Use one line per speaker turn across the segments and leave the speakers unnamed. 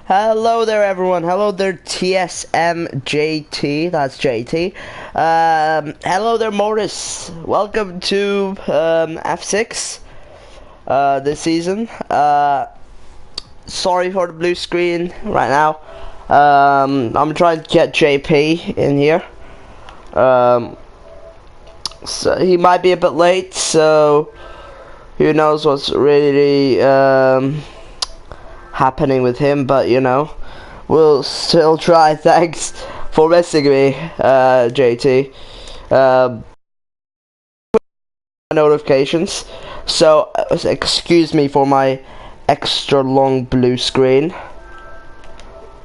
Hello there, everyone. Hello there, TSMJT. That's JT. Hello there, Morris. Welcome to F6 this season. Sorry for the blue screen right now. I'm trying to get JP in here. So he might be a bit late, so who knows what's really happening with him, but you know, we'll still try. Thanks for messaging me, JT. Notifications, so excuse me for my extra long blue screen,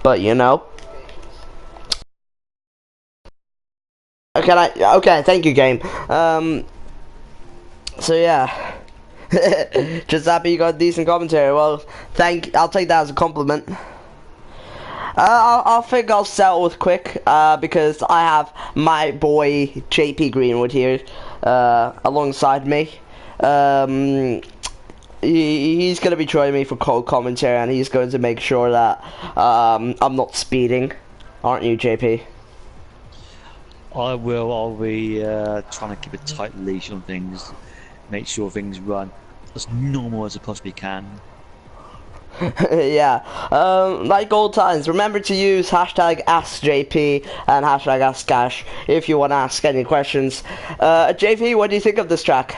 but you know. Okay, thank you, game. So yeah. Just happy you got decent commentary. Well, I'll take that as a compliment. I think I'll settle with quick, because I have my boy JP Greenwood here, alongside me. He's gonna be joining me for cold commentary, and he's going to make sure that I'm not speeding, aren't you, JP?
I will. I'll be trying to keep a tight leash on things, make sure things run as normal as I possibly can.
Yeah, like old times, remember to use hashtag AskJP and hashtag AskCash if you want to ask any questions. JP, what do you think of this track?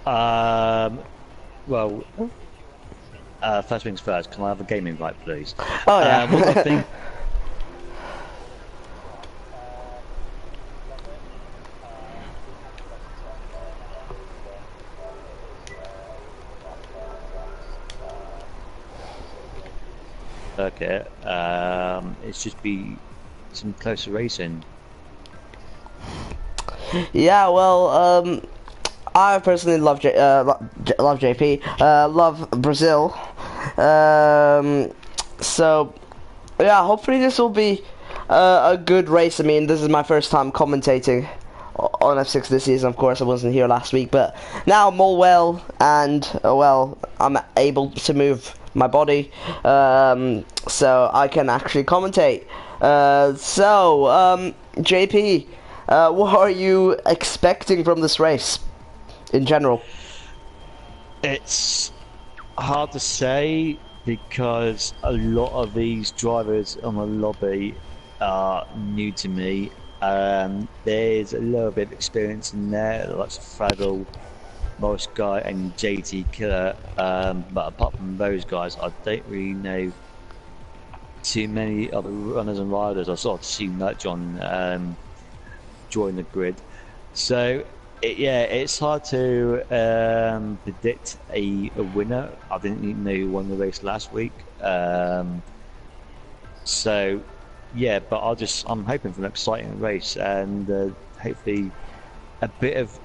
Well, first things first, can I have a game invite, please?
Oh, yeah.
What I think. Okay, it's just be some closer racing.
Yeah, well, I personally love love JP, love Brazil. So yeah, hopefully this will be a good race. I mean, this is my first time commentating on F6 this season. Of course, I wasn't here last week, but now I'm all well, and well, I'm able to move my body, so I can actually commentate. JP, what are you expecting from this race in general?
It's hard to say because a lot of these drivers on the lobby are new to me. There's a little bit of experience in there, like Fraggle, Morris Guy, and JT Killer. But apart from those guys, I don't really know too many other runners and riders. I sort of see Nudge on join the grid. So it's hard to predict a winner. I didn't even know who won the race last week. So yeah, but I'm hoping for an exciting race, and hopefully a bit of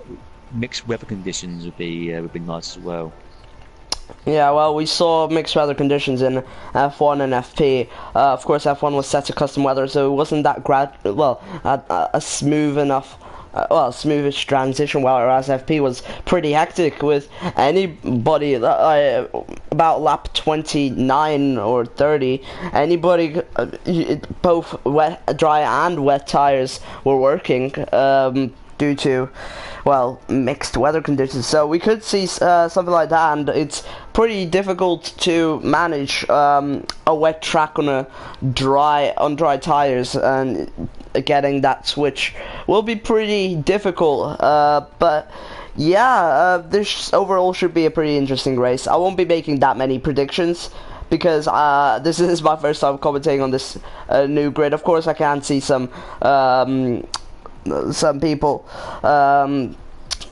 mixed weather conditions would be nice as well.
Yeah, well, we saw mixed weather conditions in F1 and FP. Of course, F1 was set to custom weather, so it wasn't that a smooth enough, smoothish transition. Whereas FP was pretty hectic with anybody about lap 29 or 30. Anybody, both dry and wet tires were working. Due to, well, mixed weather conditions, so we could see something like that, and it's pretty difficult to manage a wet track on dry tires, and getting that switch will be pretty difficult. But yeah, this overall should be a pretty interesting race. I won't be making that many predictions, because this is my first time commentating on this new grid. Of course, I can see some people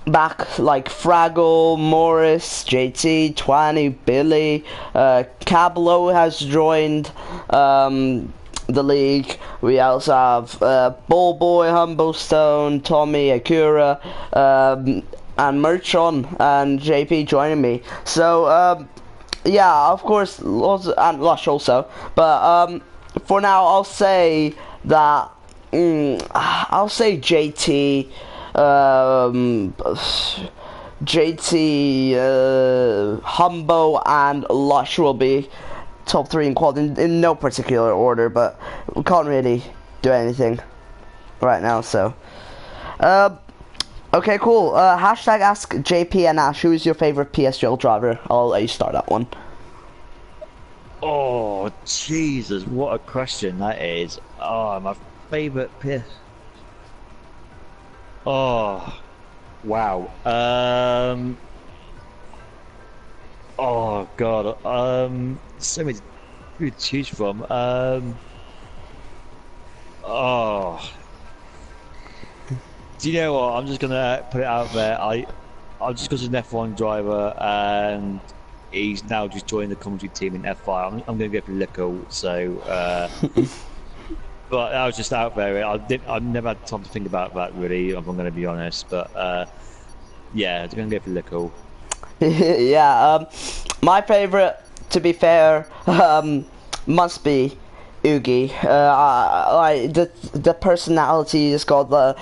back, like Fraggle, Morris, JT, Twanny, Billy, Cablo has joined the league. We also have Bullboy, Humblestone, Tommy, Akura, and Merchon and JP joining me. So yeah, of course, and Lush also. But for now, I'll say that I'll say JT, Humbo and Lush will be top 3 in quality in no particular order, but we can't really do anything right now, so. Okay, cool. Hashtag ask JP and Ash, who is your favorite PSGL driver? I'll let you start that one.
Oh, Jesus, what a question that is. Oh, my favorite PS. Oh, wow. Oh, God. So many to choose from. Oh. Do you know what? I'm just gonna put it out there. I'm just because he's an F1 driver and he's now just joined the commentary team in F5. I'm going to go for Lico. So, but I was just out there. I've never had time to think about that really. If I'm going to be honest, but yeah, I'm going to go for Lico.
Yeah. My favorite, to be fair, must be Oogie. Like the personality, has got the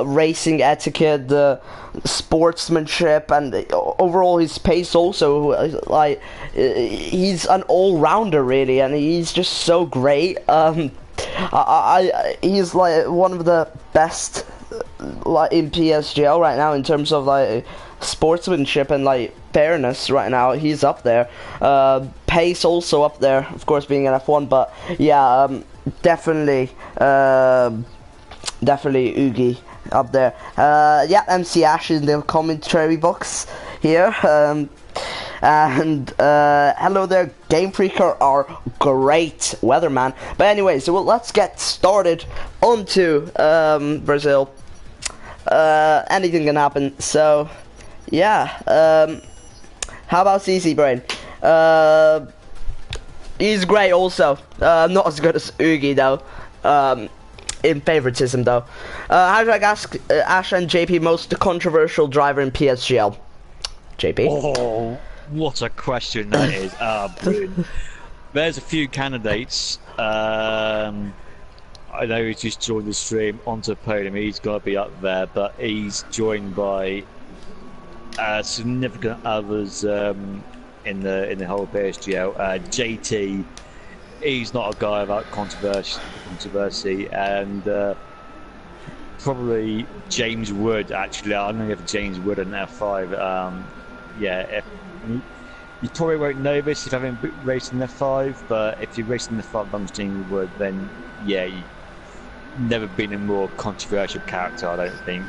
racing etiquette, the sportsmanship, and overall his pace also. Like he's an all-rounder really, and he's just so great. He's like one of the best like in PSGL right now in terms of like sportsmanship and like fairness. Right now he's up there. Pace also up there, of course, being an F1, but yeah, definitely Oogie up there. Yeah, MC Ash in the commentary box here. And hello there, Game Freaker, our great weatherman. But anyway, so let's get started onto Brazil. Anything can happen, so yeah. How about CC Brain? He's great also. Not as good as Oogie though. In favoritism though. How do I ask Ash and JP most controversial driver in PSGL? JP?
Oh, what a question that is. There's a few candidates. I know he's just joined the stream onto podium. He's got to be up there, but he's joined by significant others in the whole PSGL. JT, he's not a guy about controversy, and probably James Wood. Actually, I'm going to go for James Wood in F5. Yeah, you probably won't know this if you haven't raced in F5, but if you're racing in F5 under James Wood, then yeah, you've never been a more controversial character, I don't think.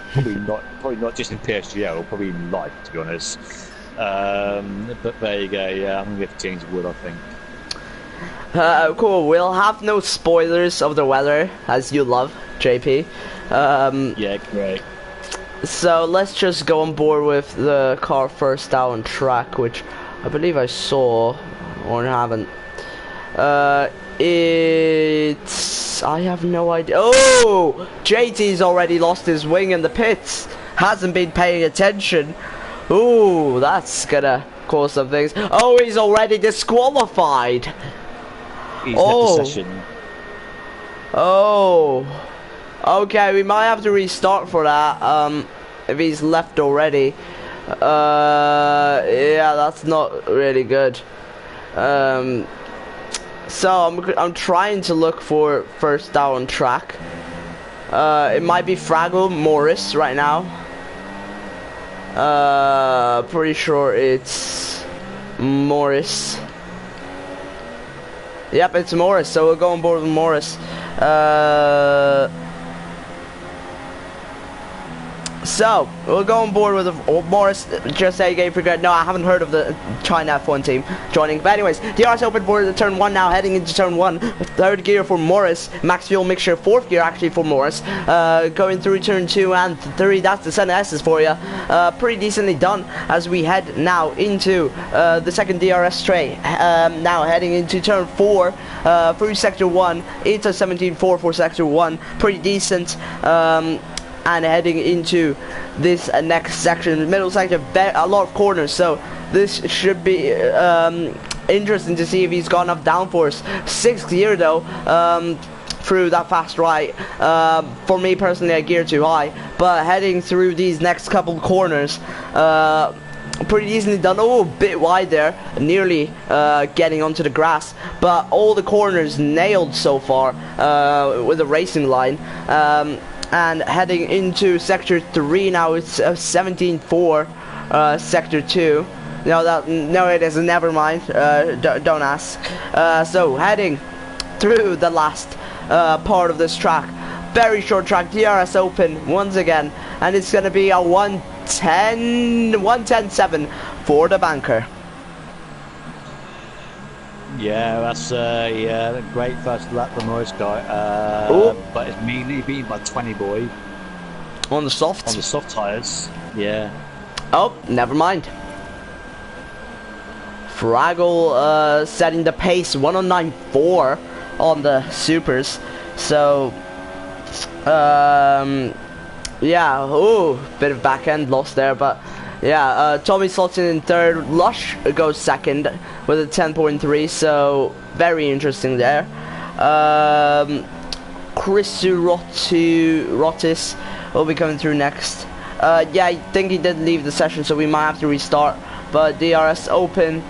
Probably not just in PSGL, probably in life, to be honest. But there you go. Yeah, I'm gonna go for James Wood, I think.
Cool. We'll have no spoilers of the weather, as you love, JP.
Yeah, great.
So let's just go on board with the car first down track, which I believe I saw or haven't. It's... I have no idea. Oh! JT's already lost his wing in the pits. Hasn't been paying attention. Ooh, that's gonna cause some things. Oh, he's already disqualified.
He's left the session.
Oh. Okay, we might have to restart for that. If he's left already. Yeah, that's not really good. So I'm trying to look for first down track. It might be Fraggle Morris right now. Pretty sure it's Morris. Yep, it's Morris, so we'll go on board with Morris. So, we'll go on board with Morris, just say Game Freaker. No, I haven't heard of the China F1 team joining. But anyways, DRS open for the turn 1 now, heading into turn 1. Third gear for Morris, max fuel mixture, fourth gear actually for Morris. Going through turn 2 and 3, that's the Senna S's for you. Pretty decently done as we head now into the second DRS straight. Now heading into turn 4 through sector 1, into 17.4 for sector 1. Pretty decent. And heading into this next section, middle sector, a lot of corners, so this should be interesting to see if he's got enough downforce. 6th gear though, through that fast right. For me personally, I gear too high, but heading through these next couple corners, pretty easily done. Oh, a bit wide there, nearly getting onto the grass, but all the corners nailed so far with a racing line. And heading into sector 3 now. It's 17-4, sector 2. No, it isn't. Never mind. Don't ask. So heading through the last part of this track. Very short track. DRS Open once again, and it's gonna be a 110.7 for the banker.
Yeah, that's a great first lap from Norris guy. But it's immediately beaten by 20 boy.
On the soft
tyres. Yeah.
Oh, never mind. Fraggle setting the pace 109.4 on the supers. So yeah, ooh, bit of back end loss there, but yeah, Tommy slots in third. Lush goes second with a 10.3, so very interesting there. Chris Rotis will be coming through next. Yeah, I think he did leave the session, so we might have to restart, but DRS Open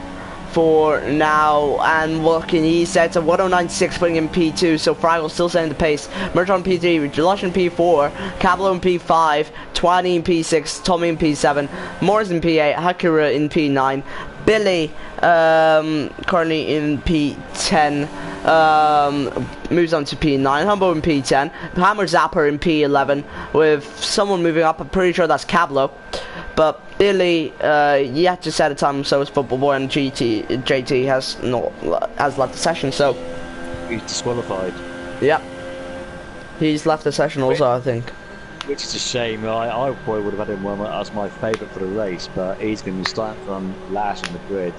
for now, and what can he set a 109.6, putting in P2, so Fraggle still setting the pace. Merch on P3, Lush in P4, Cablo in P5, Twani in P6, Tommy in P7, Morris in P8, Hakura in P9, Billy currently in P10, moves on to P9, Humbo in P10, Hammer Zapper in P11, with someone moving up. I'm pretty sure that's Cablo. But Billy yet to set a time, so is Football Boy, and JT has left the session, so
he's disqualified.
Yep, he's left the session also, I think.
Which is a shame. I probably would have had him as my favourite for the race, but he's going to be starting from last on the grid.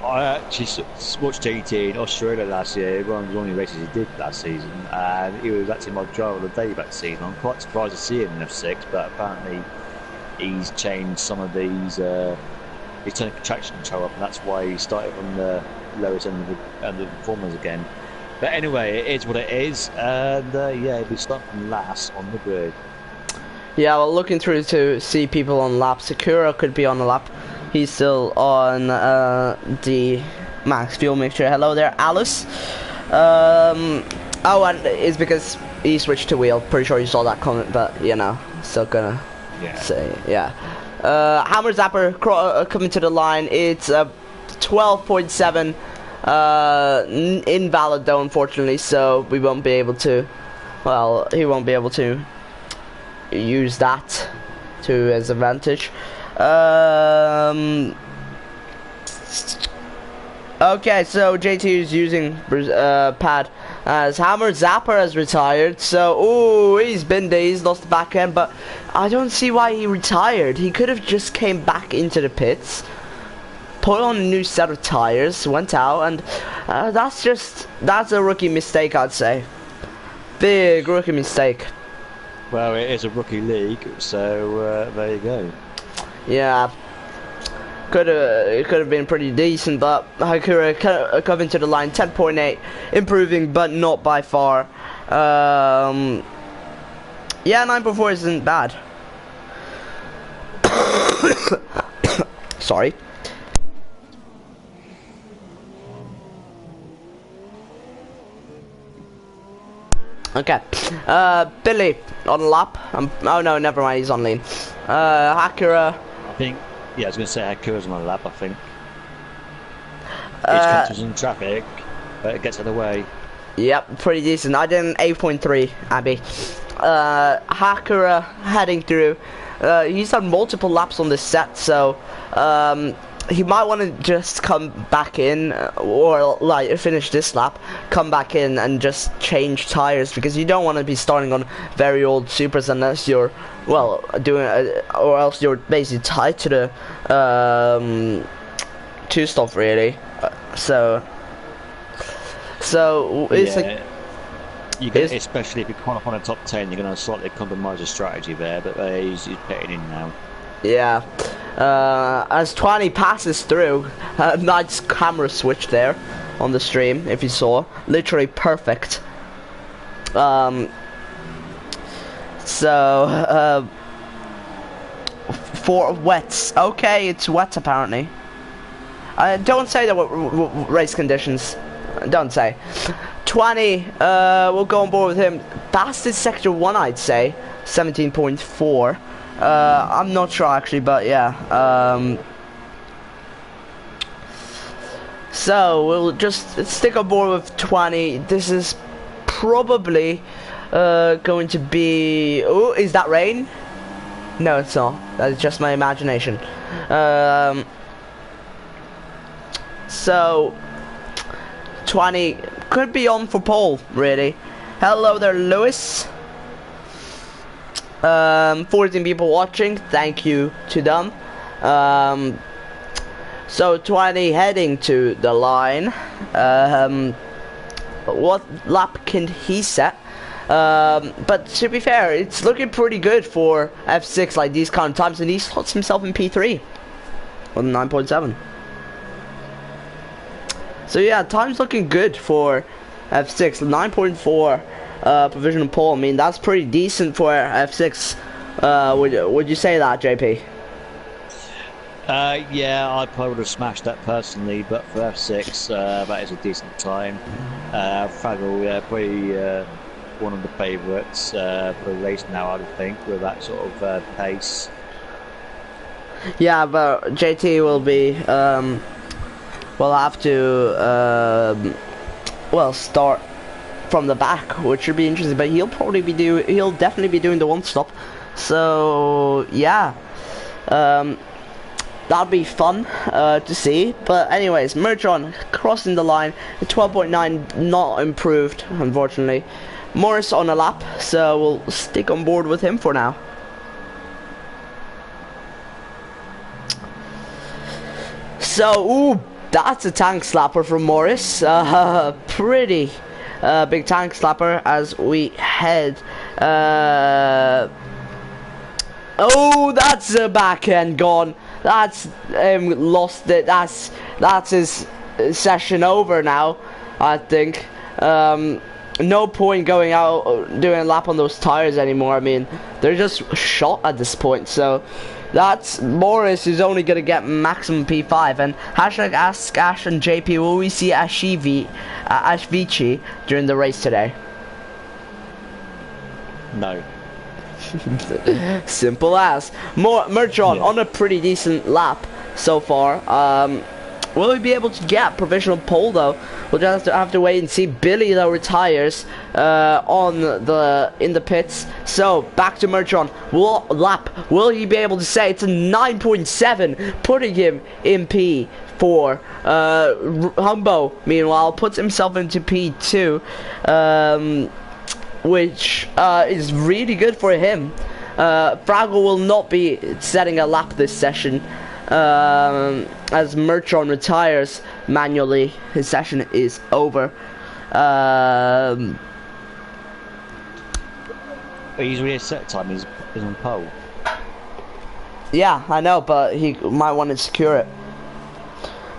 I actually watched JT in Australia last year, one of the only races he did last season, and he was actually my driver of the day that season. I'm quite surprised to see him in F6, but apparently he's changed some of these, he's turned the traction control up, and that's why he started from the lowest end of the performance again. But anyway, it is what it is, and yeah, he'll be starting from last on the grid. Yeah,
well, looking through to see people on lap. Sakura could be on the lap. He's still on the max fuel mixture. Hello there, Alice. Oh, and it's because he switched to wheel. Pretty sure you saw that comment, but you know, still gonna say, yeah. Hammer Zapper coming to the line. It's 12.7. Invalid though, unfortunately, so we won't be able to. Well, he won't be able to use that to his advantage. Okay, so JT is using pad as Hammer Zapper has retired. So, ooh, he's been there, he's lost the back end, but I don't see why he retired. He could have just came back into the pits, put on a new set of tires, went out, and that's a rookie mistake, I'd say. Big rookie mistake.
Well, it is a rookie league, so there you go.
Yeah, it could have been pretty decent, but Hakura coming to the line, 10.8, improving, but not by far. Yeah, 9.4 isn't bad. Sorry. Okay, Billy on lap. Oh no, never mind, he's on lean. Hakura.
I think, yeah, I was going to say Hakura's on the lap, I think. He's catches in traffic, but it gets out of the way. Yep,
pretty decent. I did an 8.3, Abby. Hakura heading through. He's done multiple laps on this set, so he might want to just come back in, or like finish this lap, come back in and just change tires, because you don't want to be starting on very old supers unless you're, well, doing or else you're basically tied to the two stop really. So it's like,
you can, especially if you qualify on the top 10, you're going to slightly compromise your strategy there, but he's pitting in now.
Yeah. As Twani passes through, nice camera switch there on the stream, if you saw. Literally perfect. for wets. Okay, it's wet apparently. Don't say that race conditions. Don't say. 20. We'll go on board with him. Fastest sector 1, I'd say. 17.4. I'm not sure actually, but yeah. So we'll just stick on board with 20. This is probably going to be. Oh, is that rain? No, it's not. That's just my imagination. So 20 could be on for pole, really. Hello there, Lewis. 14 people watching. Thank you to them. So 20 heading to the line. What lap can he set? But to be fair, it's looking pretty good for F6, like these kind of times, and he slots himself in P3 on 9.7. So yeah, time's looking good for F6. 9.4 provisional pole. I mean, that's pretty decent for F6. Would you say that, JP?
Yeah, I probably would have smashed that personally, but for F6, that is a decent time. Fraggle, probably one of the favourites for the race now, I would think, with that sort of pace.
Yeah, but JT will be, will have to, well, start from the back, which should be interesting. But he'll definitely be doing the one stop. So yeah, that'll be fun to see. But anyways, Mertron crossing the line at 12.9, not improved, unfortunately. Morris on a lap, so we'll stick on board with him for now. So, ooh, that's a tank slapper from Morris. Pretty big tank slapper as we head. Oh, that's a backhand gone. That's lost it. That's his session over now, I think. No point going out doing a lap on those tires anymore. I mean, they're just shot at this point. So that's Morris is only gonna get maximum P5. And hashtag ask Ash and JP, will we see Ashvici during the race today?
No.
Simple as. Mertron on a pretty decent lap so far. Will we be able to get provisional pole though? We'll just have to wait and see. Billy though retires in the pits. So back to Mertron. Will he be able to say it's a 9.7, putting him in P4? Humbo meanwhile puts himself into P2, which is really good for him. Fraggle will not be setting a lap this session. As Mertron retires manually, his session is over.
He's really set time, he's on pole.
Yeah, I know, but he might want to secure it.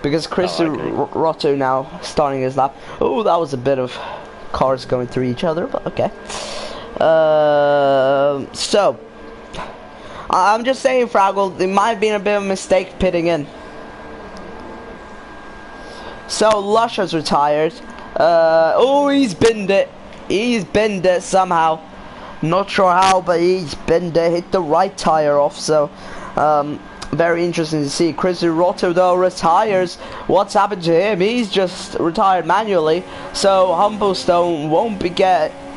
Because Chris Rotto now starting his lap. Oh, that was a bit of cars going through each other, but okay. So I'm just saying, Fraggle, it might have been a bit of a mistake pitting in. So Lush has retired. Oh, he's binned it. He's binned it somehow. Not sure how, but he's binned it. Hit the right tire off. So very interesting to see. Chris Rotto though retires. What's happened to him? He's just retired manually. So Humblestone won't be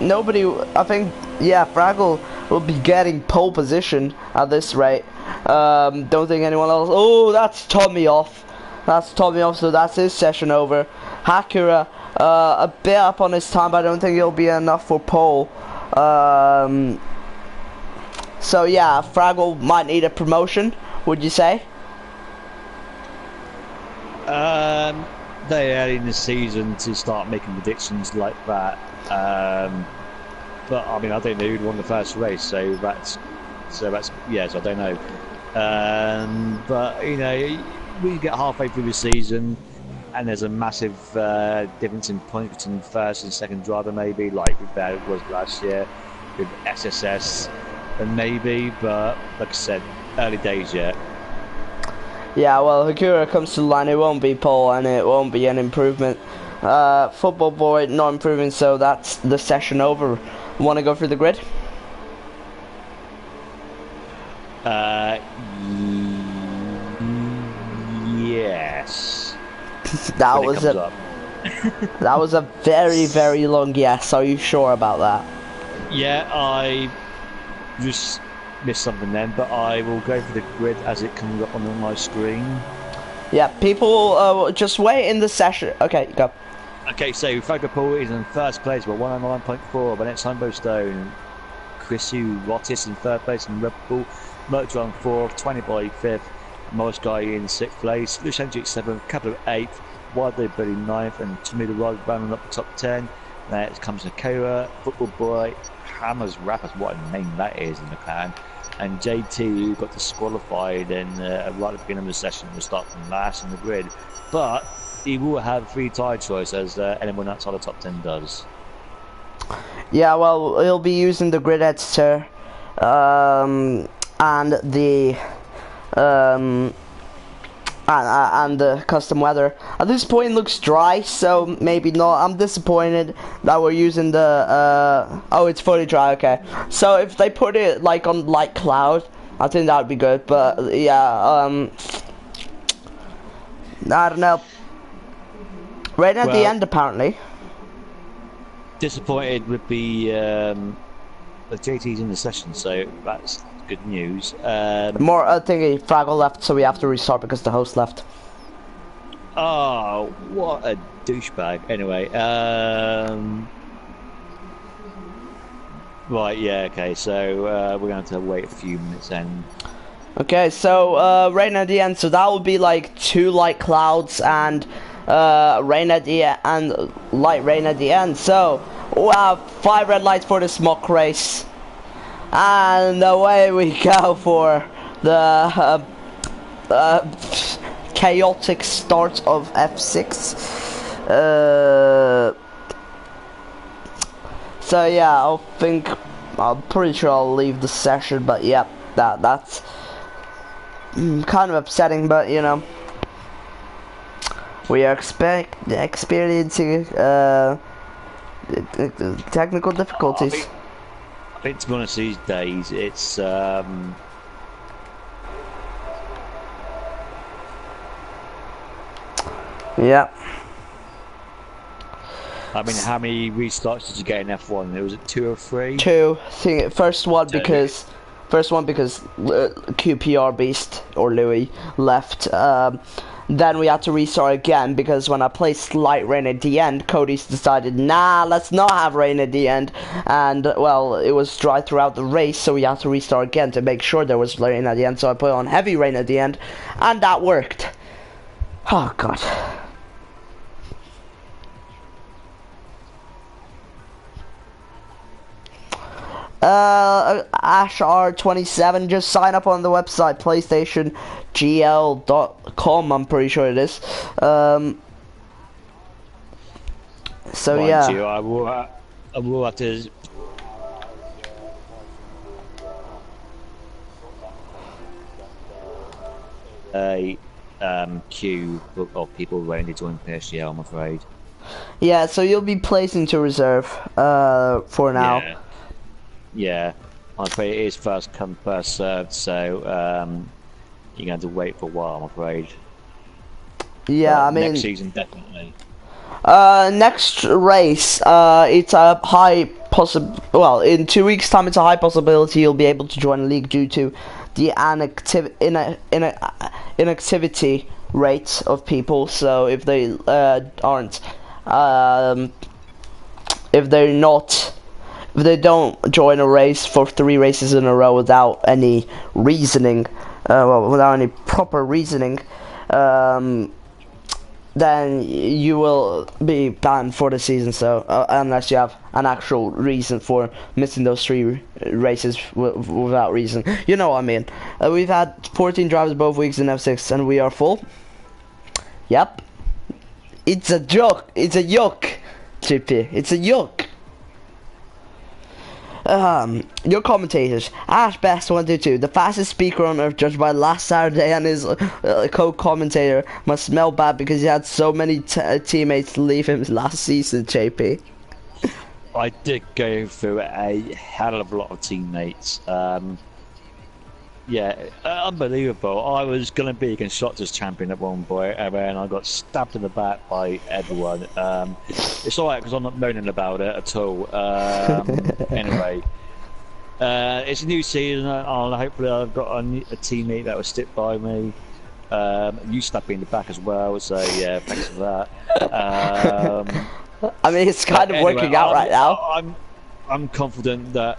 nobody. I think Fraggle will be getting pole position at this rate. Don't think anyone else. Oh, that's Tommy off. That's Tommy off. So that's his session over. Hakura a bit up on his time, but I don't think it'll be enough for pole. So yeah, Fraggle might need a promotion. Would you say?
They're early in the season to start making predictions like that. But I mean, I don't know who'd won the first race, so that's yes, I don't know. But you know, we get halfway through the season, and there's a massive difference in points between first and second driver, maybe like there was last year with SSS, and maybe. But like I said, early days yet.
Yeah, well, Hakura comes to the line, it won't be pole and it won't be an improvement. Football boy not improving, so that's the session over. Want to go through the grid?
Yes.
That
When it
was
comes
a
up.
that was a very, very long yes. Are you sure about that?
Yeah, I just missed something then, but I will go for the grid as it comes up on my screen.
Yeah, people just wait in the session. Okay, go.
Okay, so Fogapol is in first place with 109.4, but next Humbo Stone. Chrisu Rotis in third place, and Red Bull Motor on fourth, 20 by fifth, Morris Guy in sixth place, Lucian Hendrick seventh, Capital eighth, Wilder Billy ninth, and Tommy the Rod rounding up the top 10. There comes Nakora, Football Boy, Hammers Rappers, what a name that is in the clan, and JT, who got disqualified and right at the beginning of the session will start from last in the grid, but he will have free tire choice as anyone outside the top 10 does.
Yeah, well, he'll be using the grid editor, and the and the custom weather. At this point, it looks dry, so maybe not. I'm disappointed that we're using the oh, it's fully dry. Okay, so if they put it like on light cloud, I think that would be good. But yeah, I don't know. Right at the end, apparently.
Disappointed with the JT's in the session, so that's good news.
More, I think Fraggle left, so we have to restart because the host left.
Oh, what a douchebag. Anyway, right, yeah, okay, so we're going to wait a few minutes then.
Okay, so rain at the end, so that would be like 2 light clouds and rain at the and light rain at the end. So we have 5 red lights for this mock race, and away we go for the chaotic start of F6. So yeah, I'm pretty sure I'll leave the session, but yeah, that's kind of upsetting, but you know, we are experiencing technical difficulties.
I think to be honest, these days it's
yeah.
I mean, how many restarts did you get in F1? Was it 2 or 3?
2. First one because QPR Beast or Louis left. Then we had to restart again because when I placed light rain at the end, Cody's decided, nah, let's not have rain at the end. And well, it was dry throughout the race, so we had to restart again to make sure there was rain at the end. So I put on heavy rain at the end, and that worked. Oh god. Ash R27, just sign up on the website PlayStationGL.com, I'm pretty sure it is. So
Mind
yeah.
you, I will have to queue of people waiting to join PSGL, I'm afraid.
Yeah, so you'll be placing to reserve for now.
Yeah, I'm afraid it is first come, first served, so you're going to wait for a while, I'm afraid.
Yeah,
but
I mean,
next season definitely.
Next race, it's a high well, in 2 weeks' time, it's a high possibility you'll be able to join a league due to the inactivity rate of people. So if they aren't, if they don't join a race for 3 races in a row without any reasoning, without any proper reasoning, then you will be banned for the season. So unless you have an actual reason for missing those 3 races without reason, you know what I mean. We've had 14 drivers both weeks in F6, and we are full. Yep, it's a joke. It's a yoke, Chippy. It's a yoke. Your commentators: Ash Best 122, the fastest speaker on earth, judged by last Saturday, and his co-commentator must smell bad because he had so many teammates leave him last season. JP.
I did go through a hell of a lot of teammates. Yeah, unbelievable. I was going to be a constructors champion at one point, and then I got stabbed in the back by everyone. It's alright because I'm not moaning about it at all. Anyway, it's a new season, and hopefully I've got a teammate that will stick by me. You stabbed me in the back as well, so yeah, thanks for that.
I mean, it's kind of working out right now.
I'm confident that,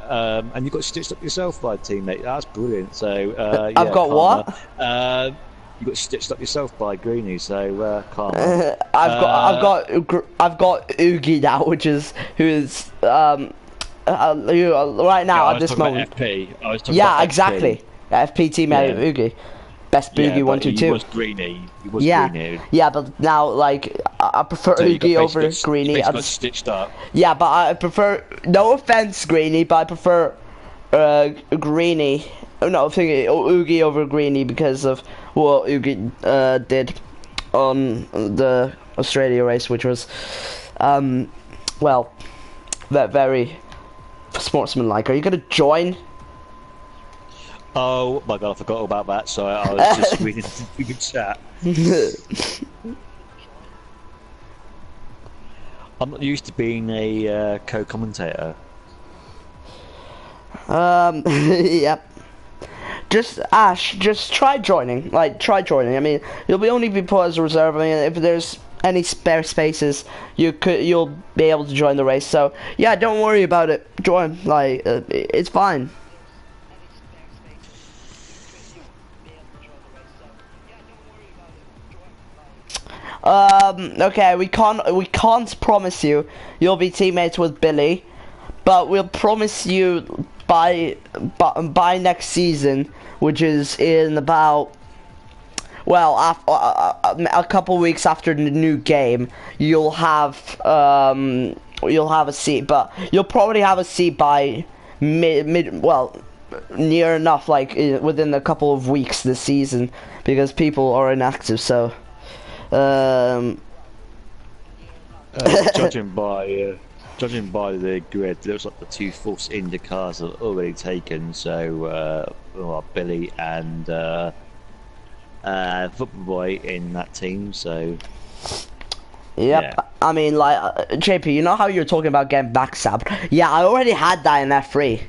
and you got stitched up yourself by a teammate. That's brilliant. So yeah,
I've got
karma.
what?
You got stitched up yourself by Greenie. So karma.
I've got Oogie now, who is right now at this moment.
FP. I was talking
yeah,
about
exactly. FP teammate of Oogie. Best Boogie 122.
He was Greenie. He was Greenie.
Yeah, but now like I prefer
So
Oogie over Greenie.
He got stitched up.
Yeah, but I prefer. No offense, Greenie, but I prefer Greenie. No, I'm thinking Oogie over Greenie because of what Oogie did on the Australia race, which was well, very sportsmanlike. Are you gonna join?
Oh my god, I forgot all about that. Sorry, I was just reading the chat. I'm not used to being a co-commentator.
Yep. Just Ash, just try joining. Like, try joining. I mean, you'll only be put as a reserve. I mean, if there's any spare spaces, you'll be able to join the race. So yeah, don't worry about it. Join. Like, it's fine. Okay, we can't promise you'll be teammates with Billy, but we'll promise you by next season, which is in about, well, a couple weeks after the new game, you'll have a seat, but you'll probably have a seat by well, near enough, like within a couple of weeks this season, because people are inactive. So
judging by the grid, it looks like the two Force Indy cars are already taken. So Billy and Football Boy in that team. So
yep.
Yeah.
I mean, like JP, you know how you're talking about getting backstabbed? Yeah, I already had that in F3.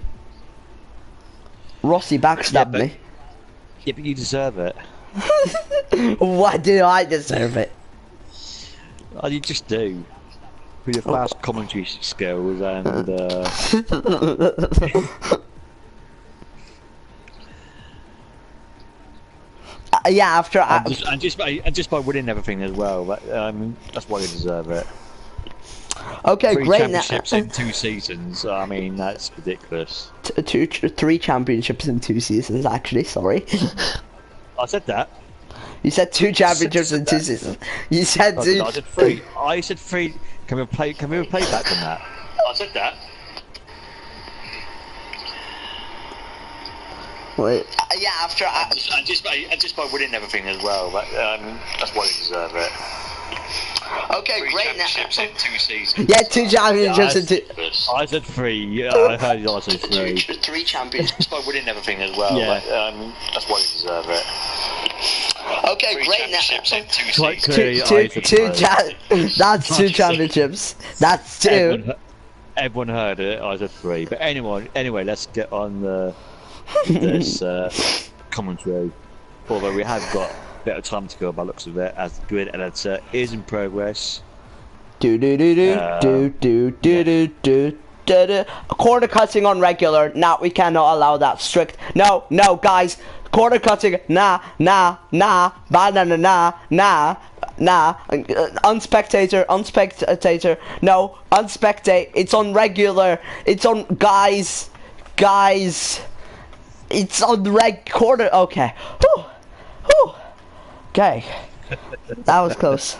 Rossi backstabbed me.
Yeah, but you deserve it.
Why do I deserve it?
Oh, you just do. With your fast commentary skills and
yeah, after
and just by winning everything as well. That's why you deserve it.
Okay,
3
great.
championships in 2 seasons. I mean, that's ridiculous.
3 championships in 2 seasons. Actually, sorry.
I said that.
You said 2 championships in 2 seasons. You said 2.
I said 3. I said 3. Can we play back on that? I said that.
Wait.
Yeah, after and just by winning everything as well. That's why you deserve it.
Okay,
3
great.
championships in 2 seasons.
Yeah, 2 championships in 2.
I said 3. Yeah, I heard you say 3.
3 championships
by winning everything as well.
Yeah.
That's why you deserve it.
Okay,
3
great.
championships in 2
Quite
seasons.
clearly, that's 2 championships. That's 2.
Everyone heard it. I said 3. But anyway, let's get on this commentary. Although we have got a bit of time to go by the looks of it, as the grid editor is in progress.
Corner cutting on regular. Nah, we cannot allow that. Strict. No, guys. Corner cutting. Nah. Banana. Nah. Unspectator. No, unspectate. It's on regular. It's on guys. It's on corner. Okay. Whew. Okay. That was close.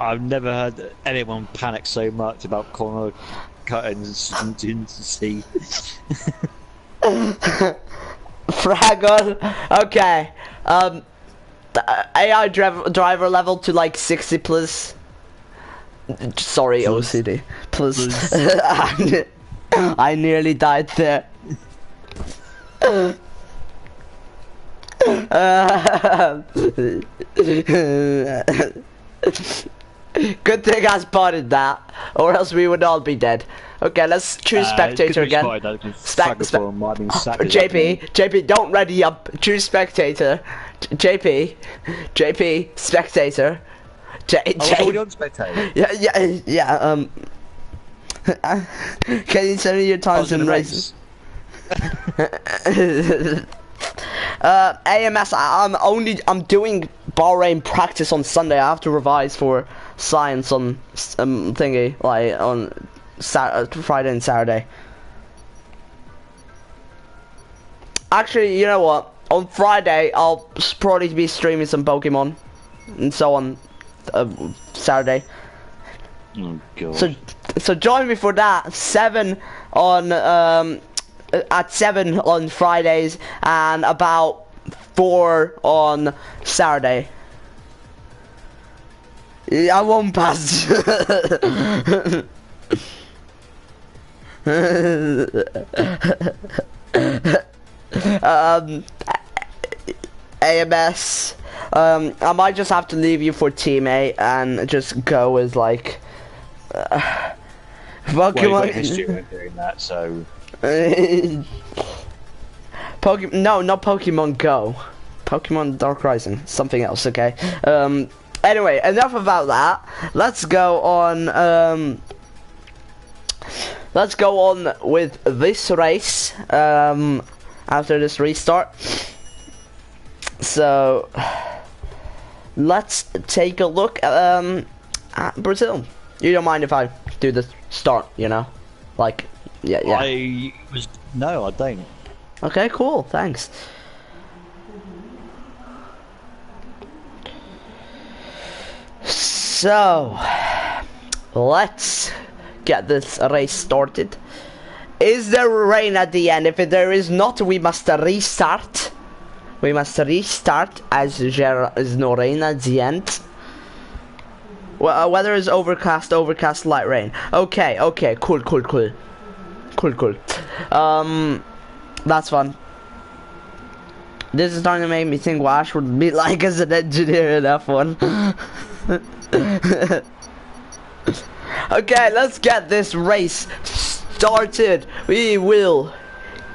I've never heard anyone panic so much about corner curtains into the sea.
Fraggle. Okay. AI driver level to like 60 plus. Sorry,
Plus.
OCD. Plus.
Plus.
I nearly died there. Good thing I spotted that, or else we would all be dead. Okay, let's choose spectator again. JP, don't ready up. Choose spectator. JP, spectator.
Already on spectator.
Yeah. Can you tell me your times in races? AMS, I'm doing Bahrain practice on Sunday. I have to revise for science on thingy, like on Friday and Saturday. Actually, you know what? On Friday, I'll probably be streaming some Pokemon, and so on Saturday.
Oh god.
So join me for that. 7 on at 7 on Fridays and about 4 on Saturday. I won't pass. AMS. I might just have to leave you for teammate and just go as like Pokemon.
Well, history of doing that, so.
No, not Pokemon Go. Pokemon Dark Rising, something else. Okay. Anyway, enough about that. Let's go on. Let's go on with this race. After this restart. So let's take a look at Brazil. You don't mind if I do the start, you know? Like, yeah.
No, I don't.
Okay, cool, thanks. So, let's get this race started. Is there rain at the end? If there is not, we must restart. We must restart as there is no rain at the end. Well, weather is overcast, light rain. Okay, cool. That's fun. This is starting to make me think what Ash would be like as an engineer in F1. Okay, let's get this race started. We will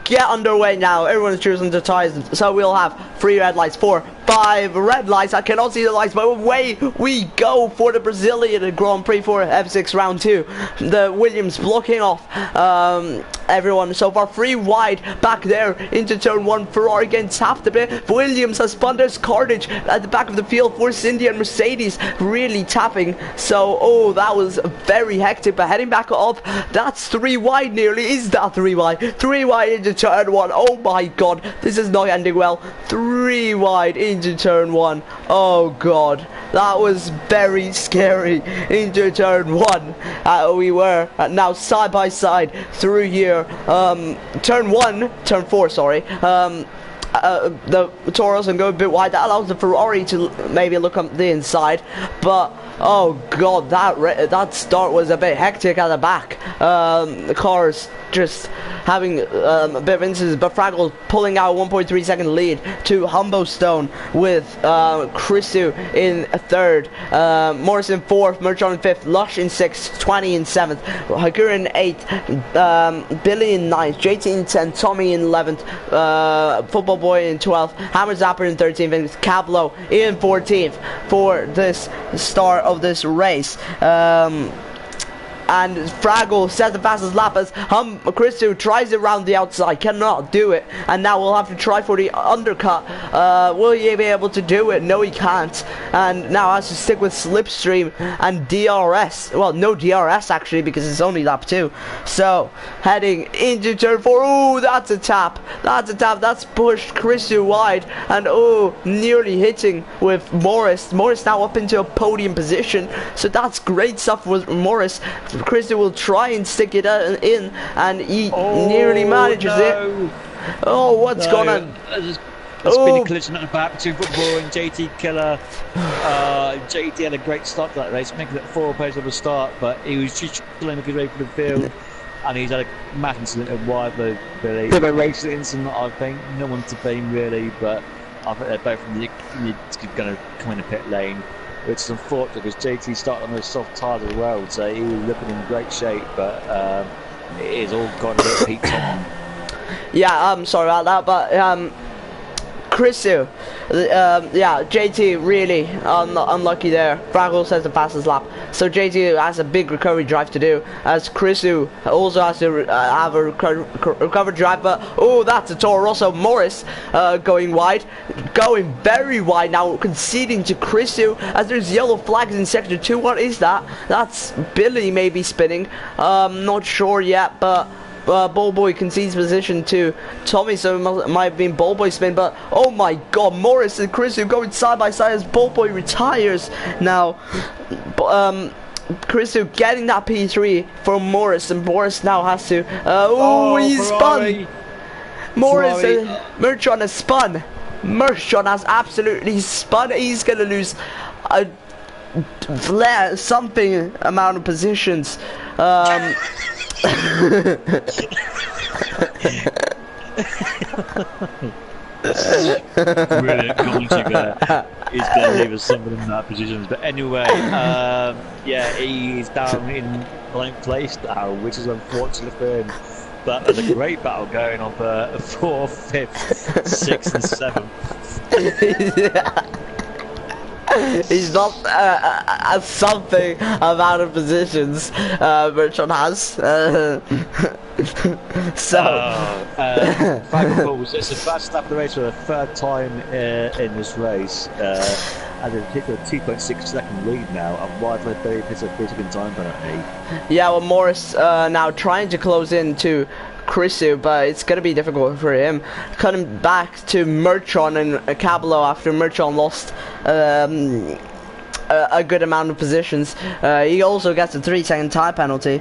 get underway now. Everyone's choosing the tires, so we'll have 3 red lights, 4, 5 red lights. I cannot see the lights, but away we go for the Brazilian Grand Prix for F6 round 2. The Williams blocking off everyone so far. 3 wide back there into turn 1. Ferrari getting tapped a bit. Williams has spun there's carnage at the back of the field. Force India and Mercedes really tapping. So, that was very hectic, but heading back up. That's 3 wide nearly. Is that 3 wide? 3 wide into turn 1. Oh my god, this is not ending well. 3 wide into turn 1. Oh god, that was very scary. Into turn 1. We were now side by side through here. Turn 4, sorry. The Taurus and go a bit wide. That allows the Ferrari to maybe look up the inside, but oh god, that start was a bit hectic at the back. The cars just having a bit of incidents, but Fraggle pulling out 1.3 second lead to Humblestone with Chrisu in 3rd, Morrison 4th, Merchant in 5th, Lush in 6th, 20 in 7th, Hagura in 8th, Billy in 9th, JT in 10th, Tommy in 11th, Football Boy in 12th, Hammer Zapper in 13th, and Cablo in 14th for this start of this race. And Fraggle set the fastest lap as Chrisu tries it around the outside, cannot do it, and now we'll have to try for the undercut. Will he be able to do it? No, he can't, and now has to stick with Slipstream and DRS. Well, no DRS actually, because it's only lap 2. So heading into turn 4. Oh, that's a tap. That's pushed Chrisu wide, and nearly hitting with Morris. Morris now up into a podium position, so that's great stuff with Morris. Chrissy will try and stick it in, and he nearly manages it. Oh, what's going on?
There's been a collision at the back between Football and JT Killer. JT had a great start to that race, making it 4 pace of a start, but he was just trying to get ready for the field. And he's had a massive incident of Widely, Billy. Bit of a racing incident, I think. No one to blame, really, but I think they're both going to come in the pit lane, which is unfortunate because JT started on those soft tyres as well, so he was looking in great shape, but it is all gone a bit peaked on.
Yeah, I'm sorry about that, but Chrisu, yeah, JT really unlucky there. Fraggle says the fastest lap, so JT has a big recovery drive to do, as Chrisu also has to have a recovery drive. But oh, that's a Toro Rosso. Morris going wide, going very wide now, conceding to Chrisu as there's yellow flags in sector 2. What is that? That's Billy maybe spinning. Not sure yet, but Ballboy concedes position to Tommy, so it might have been Ballboy spin, but oh my god, Morris and Chrisu going side by side as Ballboy retires now. Chrisu getting that P3 from Morris, and Morris now has to he's spun. Morris Merchon has spun. Merchon has absolutely spun. He's gonna lose something amount of positions.
Brilliant commentary there. He's going to leave us something in that position. But anyway, yeah, he's down in blank place now, which is unfortunate for him. But there's a great battle going on for 4th, 5th, 6th and 7th.
Yeah. He's not something amount of positions Merchant has.
It's the first lap of the race for the 3rd time in this race, and in particular 2.6 second lead now, and Widely hits a 3-second time penalty.
Yeah, well, Morris now trying to close in to Chrisu, but it's gonna be difficult for him. Cutting back to Merchon and Cablo after Merchon lost a good amount of positions. He also gets a 3-second time penalty.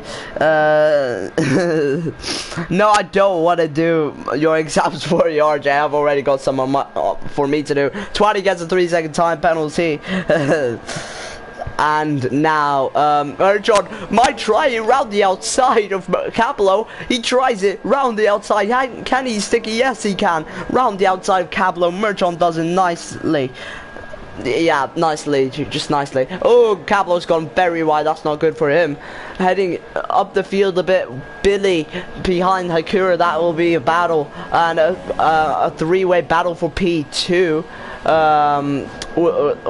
No, I don't want to do your exams for you, RJ. I've already got some for me to do. 20 gets a 3-second time penalty. And now, Merchon might try it round the outside of Cablo. He tries it round the outside. Can he stick it? Yes, he can. Round the outside of Cablo. Merchon does it nicely. Yeah, nicely, just nicely. Oh, Cablo's gone very wide. That's not good for him. Heading up the field a bit. Billy behind Hakura. That will be a battle, and a 3-way battle for P2.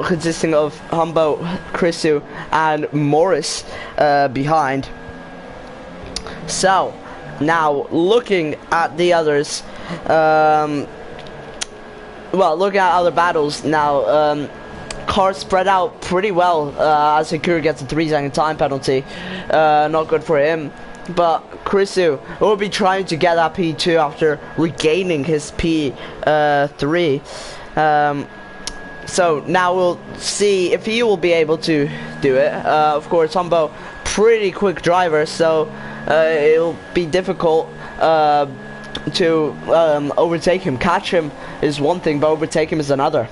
Consisting of Humbo, Chrisu, and Morris behind. So now looking at the others, well, looking at other battles now, cars spread out pretty well as Hakura gets a 3-second time penalty. Not good for him. But Chrisu will be trying to get that P2 after regaining his P3. So now we'll see if he will be able to do it. Of course, Humbo, pretty quick driver, so it'll be difficult to overtake him. Catch him is one thing, but overtake him is another.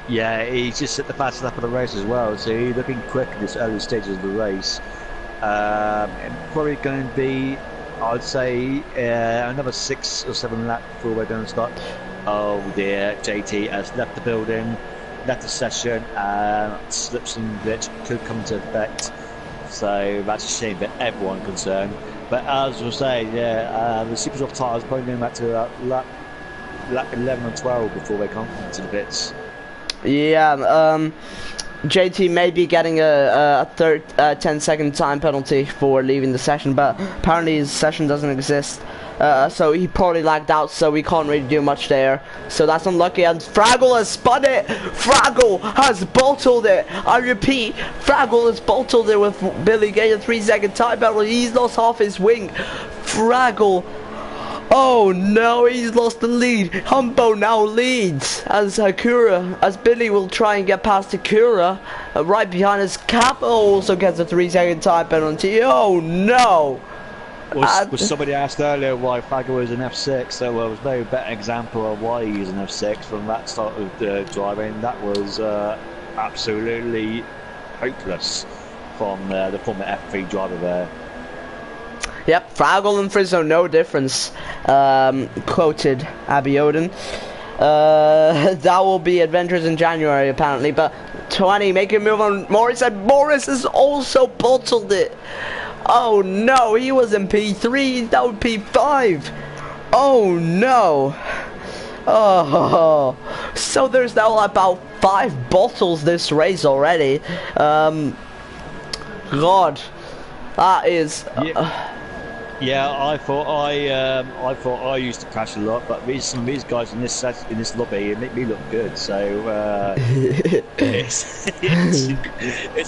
Yeah, he's just at the fastest lap of the race as well, so he's looking quick in this early stages of the race. Probably going to be, I'd say, another 6 or 7 laps before we're going to start. Oh dear, JT has left the building, left the session, and slips and glitch could come into effect. So that's a shame for everyone concerned. But as we'll say, yeah, the super soft tyres probably going back to lap 11 or 12 before they come into the pits. Yeah,
JT may be getting a 10-second time penalty for leaving the session, but apparently his session doesn't exist. So he probably lagged out, so we can't really do much there. So that's unlucky, and Fraggle has spun it! Fraggle has bottled it! I repeat, Fraggle has bottled it with Billy getting a 3-second time penalty. He's lost half his wing. Fraggle Oh no, he's lost the lead. Humbo now leads as Billy will try and get past Hakura. Right behind us, Kappa also gets a 3-second time penalty. Oh no!
Was somebody asked earlier why Fagger was an F6, so it was no better example of why he's an F6 from that start of driving. That was absolutely hopeless from the former F3 driver there.
Yep, Fraggle and Frizzo, no difference. Quoted Abby Odin. That will be Adventures in January, apparently. But 20, make a move on Morris, and Morris has also bottled it. Oh no, he was in P3, that would P5. Oh no. Oh, so there's now about 5 bottles this race already. God, that is.
Yeah, I thought I used to crash a lot, but some of these guys in this lobby make me look good. So it's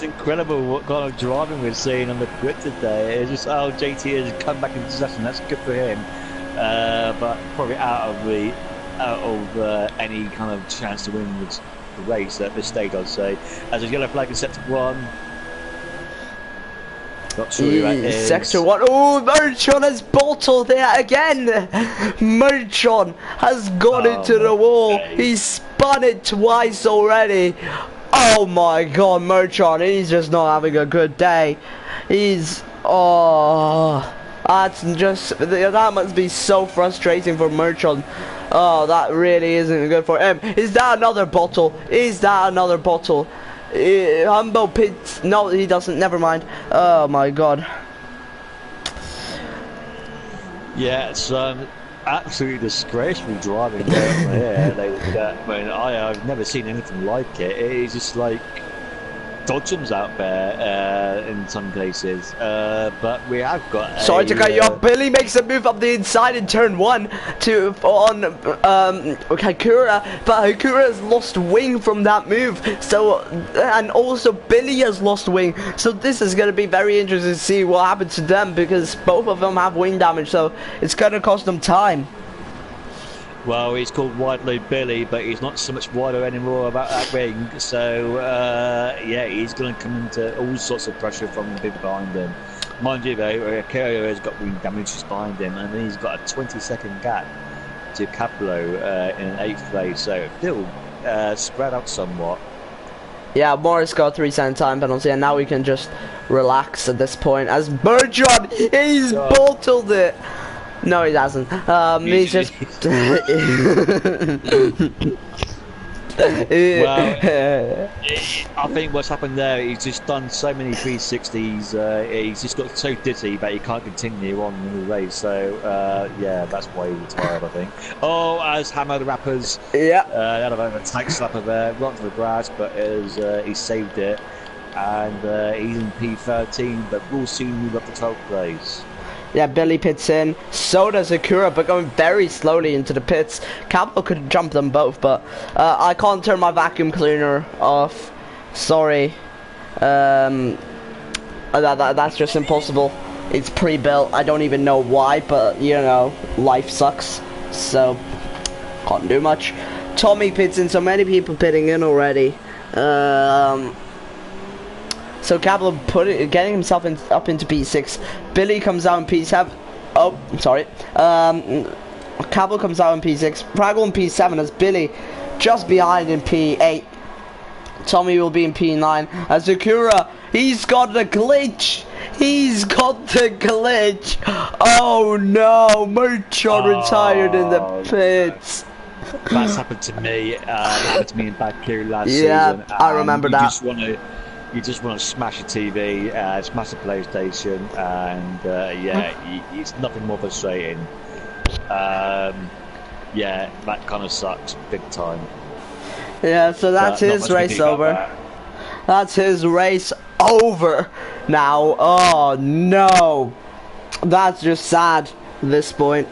incredible what kind of driving we're seeing on the grid today. It's just JT has come back into session. That's good for him, but probably out of any kind of chance to win the race at this stage, I'd say. As a yellow flag is set to 1. Not sure who that is. Sector 1. Oh, Merchon has bottled it again. Merchon has gone into the wall. He's spun it twice already. Oh my God, Merchon, he's just not having a good day. He's that's just that must be so frustrating for Merchon. Oh, that really isn't good for him. Is that another bottle? Is that another bottle? Humbo pits. No, he doesn't. Never mind. Oh my God. Yeah, it's absolutely disgraceful driving down here. I've never seen anything like it. It's just like dodgems out there in some cases, but we have got. Sorry to cut you off. Billy makes a move up the inside in turn 1 on Hakura, but Hakura has lost wing from that move. So and also Billy has lost wing. So this is going to be very interesting to see what happens to them because both of them have wing damage. So it's going to cost them time. Well, he's called Wide Load Billy, but he's not so much wider anymore about that ring. So, yeah, he's going to come into all sorts of pressure from the people behind him. Mind you, though, Kerio has got wing damage behind him, and then he's got a 20-second gap to Capello in 8th place. So, still spread out somewhat. Yeah, Morris got a 3-second time penalty, and now we can just relax at this point. As Bertrand, he's bottled it. No, he hasn't. He's just. Well, I think what's happened there, he's just done so many 360s. He's just got so dizzy that he can't continue on in the race. So, yeah, that's why he retired, I think. Oh, as Hammer the Rappers. Yeah. Had a tank slapper there, right to the grass, but he saved it. And he's in P13, but will soon move up to 12th place. Yeah, Billy pits in. So does Akura, but going very slowly into the pits. Capo could jump them both, but I can't turn my vacuum cleaner off. Sorry. That's just impossible. It's pre-built. I don't even know why, but you know, life sucks. So can't do much. Tommy pits in. So many people pitting in already. So Capital getting himself up into P6. Billy comes out in P7. Oh, sorry. Capital comes out in P6. Fraggle in P7 as Billy just behind in P8. Tommy will be in P9. As Akura, he's got the glitch. He's got the glitch. Oh no, Merchon retired in the pits. That's happened to me. Happened to me in Baku last season.
Yeah, I remember that.
You just want to smash a TV, smash a PlayStation, and yeah, it's nothing more frustrating. Yeah, that kind of sucks big time.
Yeah, so that's his race over. That's his race over now. Oh no, that's just sad at this point.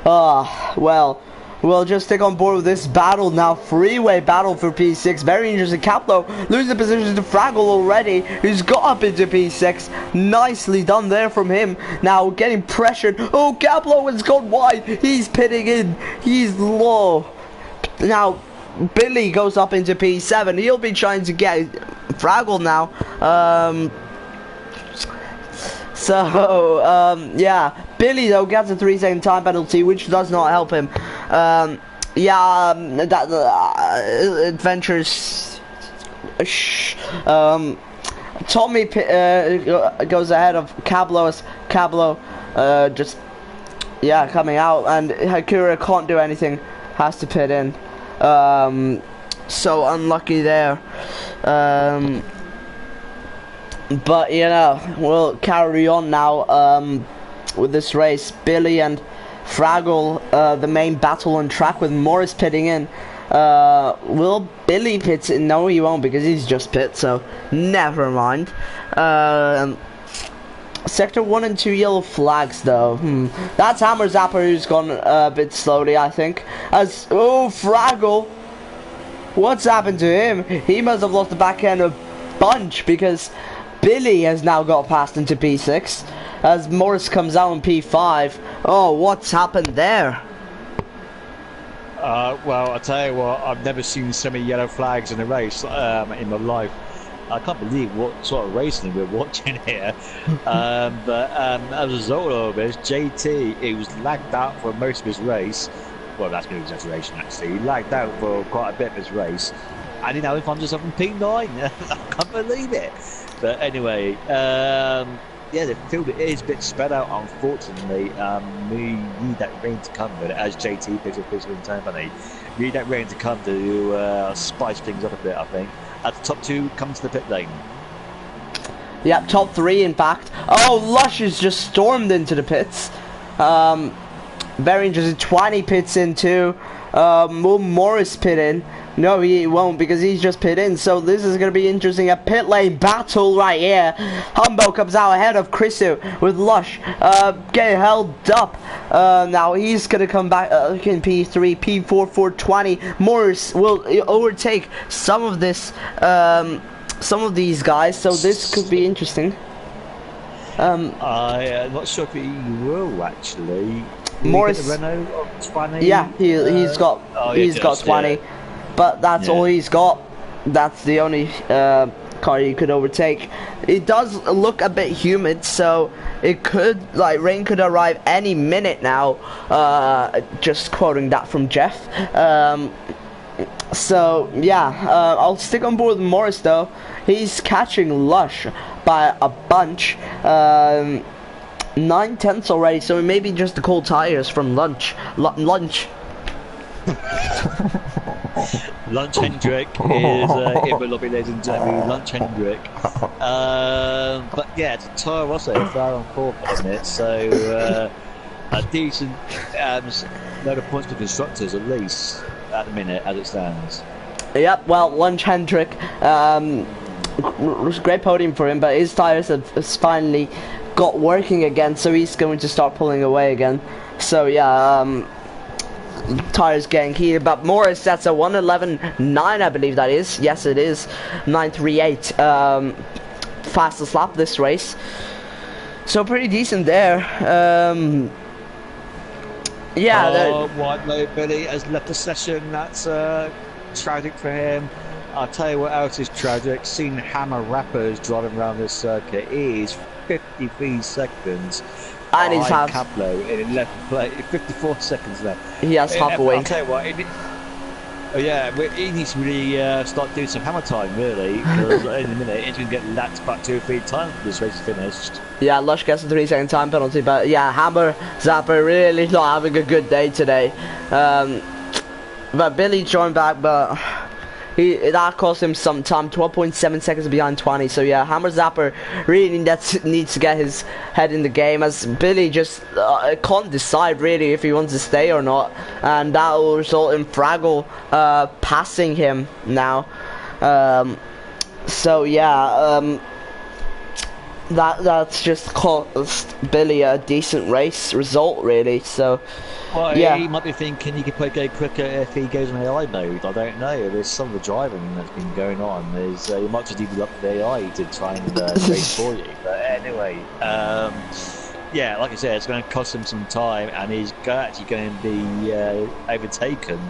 Oh well, will just take on board with this battle now. Freeway battle for P6. Very interesting. Caplo losing position to Fraggle already, who's got up into P6. Nicely done there from him. Now getting pressured. Oh, Caplo has gone wide. He's pitting in. He's low. Now, Billy goes up into P7. He'll be trying to get Fraggle now. Yeah, Billy though gets a 3-second time penalty, which does not help him. Adventures. Tommy goes ahead of Cablo as Cablo just coming out, and Hakura can't do anything, has to pit in. So unlucky there. But you know, we'll carry on now with this race. Billy and Fraggle, the main battle on track with Morris pitting in. Will Billy pit in? No, he won't, because he's just pit, so never mind. Sector 1 and 2 yellow flags though. That's Hammer Zapper, who's gone a bit slowly, I think. Fraggle, what's happened to him? He must have lost the back end a bunch, because Billy has now got passed into P6 as Morris comes out in P5. Oh, what's happened there?
Well, I'll tell you what, I've never seen so many yellow flags in a race in my life. I can't believe what sort of racing we're watching here. But as a result of this, JT, he was lagged out for most of his race. Well, that's an exaggeration actually. He lagged out for quite a bit of his race. And he now finds himself in P9. I can't believe it. But anyway, yeah, the field is a bit spread out, unfortunately. We need that rain to come, but as JT picks up his win time, we need that rain to come to spice things up a bit, I think. At the top two, come to the pit lane.
Yep, top three, in fact. Oh, Lush has just stormed into the pits. Very interesting. 20 pits in too. Will Morris pit in? No, he won't, because he's just pit in. So this is going to be interesting. A pit lane battle right here. Humbo comes out ahead of Chrisu with Lush getting held up. Now he's going to come back in P3, P4, 420. Morris will overtake some of this, some of these guys. So this could be interesting.
I'm not sure if he will actually.
Morris,
Renault 20?
Yeah, he's got 20. Yeah. But that's all he's got. That's the only car he could overtake. It does look a bit humid, so it could, rain could arrive any minute now. Just quoting that from Jeff. So yeah, I'll stick on board with Morris though. He's catching Lush by a bunch. 9/10 already, so it may be just the cold tires from lunch. Lunch
Hendrick is in the lobby, ladies and gentlemen. Lunch Hendrick. But yeah, it's Toro Rosso far on fourth at the minute, so a decent load of points for constructors at least at the minute as it stands.
Yep, well, Lunch Hendrick, great podium for him, but his tires have finally got working again, so he's going to start pulling away again. So yeah, tires getting heated. But Morris, that's a 1:11.9, I believe that is. Yes, it is 9:38. Fastest lap this race, so pretty decent there. Yeah.
White Low Billy has left the session. That's tragic for him. I'll tell you what else is tragic. Seeing Hammer Rappers driving around this circuit is 53 seconds.
And he's half.
Caplo in 11th place. 54 seconds left.
He has half a wing.
I'll tell you what. He needs to really start doing some hammer time, really, because in a minute he's going to get lapped back 2 or 3 times when this race is finished. Yeah,
Lush gets a 3-second time penalty, but yeah, Hammer Zapper really not having a good day today. But Billy joined back, but that cost him some time. 12.7 seconds behind 20. So yeah, Hammer Zapper really needs to get his head in the game, as Billy just can't decide really if he wants to stay or not, and that will result in Fraggle passing him now. So yeah, that's just cost Billy a decent race result, really. So,
Well,
yeah.
he might be thinking he could probably go quicker if he goes on AI mode. I don't know. There's some of the driving that's been going on. There's you might just even up the AI to try and race for you. But anyway, yeah, like I said, it's going to cost him some time, and he's actually going to be overtaken.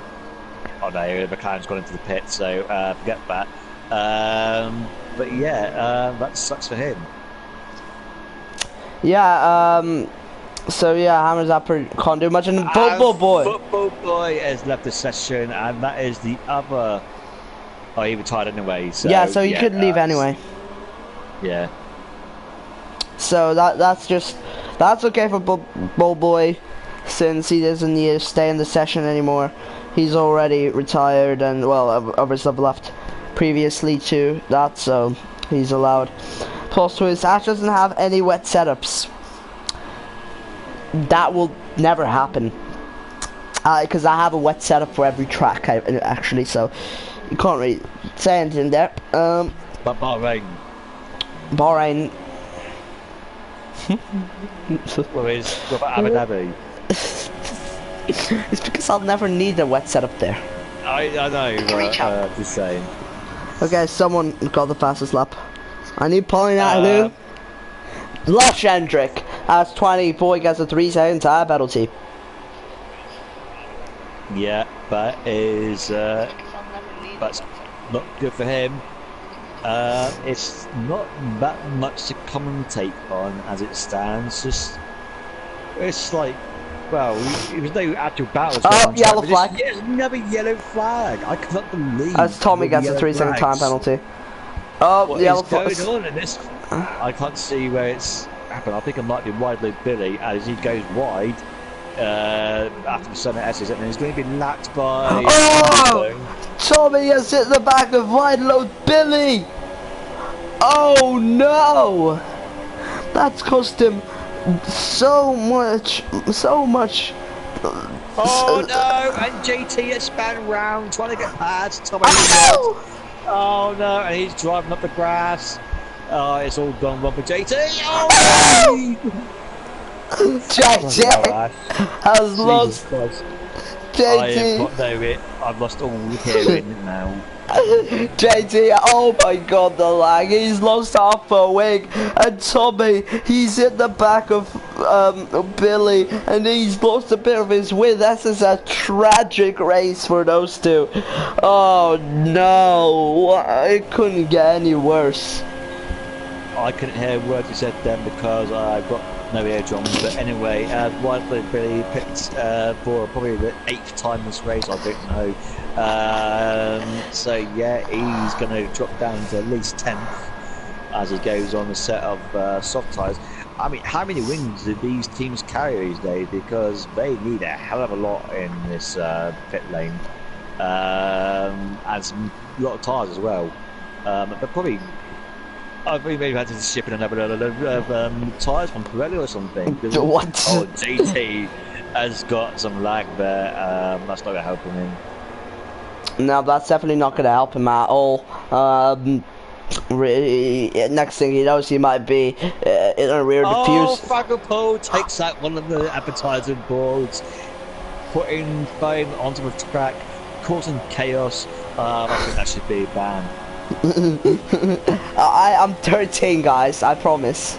Oh no, McLaren's gone into the pit, so forget that. But yeah, that sucks for him.
Yeah, so yeah, Hammer Zapper can't do much, and Football Boy.
Football Boy has left the session, and that is the other. Oh, he retired anyway. So,
yeah, so he could leave anyway.
Yeah.
So that's okay for Football Boy, since he doesn't need to stay in the session anymore. He's already retired, and well, others have left previously to that, so he's allowed. Plus, his Ash doesn't have any wet setups. That will never happen. Because I have a wet setup for every track, actually, so you can't really say anything there.
But Bahrain.
Bahrain.
What about Abu Dhabi?
It's because I'll never need a wet setup there.
I know, but just saying.
Okay, someone got the fastest lap. I need point out who. Lush Hendrick has 24. He gets a 3-second tire penalty.
Yeah, that is that's not good for him. It's not that much to commentate on as it stands. It's like, well, it was no actual battle.
Oh, yellow flag.
There's another yellow flag. I cannot believe.
As Tommy gets a 3-second time penalty. Oh,
what
yellow
flag.
flag.
Going on in this? I can't see where it's happened. I think it might be wide loop Billy as he goes wide after the Summit S's, and he's going to be lapped by.
Oh! Tommy has hit the back of wide load Billy. Oh no! That's cost him so much.
Oh no! And JT has spun round trying to get past Tommy. Oh no! And he's driving up the grass. Oh, it's all gone wrong for JT. Oh no!
JT has lost.
JT. I've lost all hearing now.
JT, oh my god, the lag. He's lost half a wing, and Tommy, he's hit the back of Billy, and he's lost a bit of his win. This is a tragic race for those two. Oh no, it couldn't get any worse.
I couldn't hear words you said then because I've got no eardrums. But anyway, White Billy picked for probably the 8th time this race. I don't know. So yeah, he's going to drop down to at least 10th as he goes on a set of soft tyres. I mean, how many wins do these teams carry these days? Because they need a hell of a lot in this pit lane, and some lot of tyres as well. But probably. I think maybe had to ship in another tyres from Pirelli or something.
What?
Oh, JT has got some lag there. That's not going to help him.
No, that's definitely not going to help him at all. Really, next thing he knows, he might be in a rear diffuse.
Oh, Fraggle takes out one of the advertising boards, putting foam onto the track, causing chaos. I think that should be banned.
I'm 13, guys. I promise.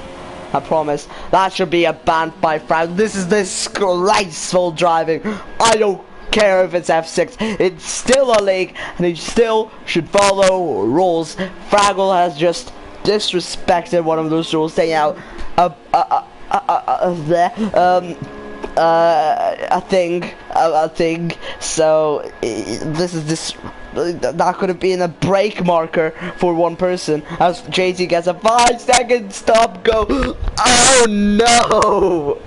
That should be a ban by Fraggle. This is disgraceful driving. I don't care if it's F6. It's still a league, and he still should follow rules. Fraggle has just disrespected one of those rules, saying out a thing. So this is that could have been a brake marker for one person, as JT gets a 5-second stop go. Oh no!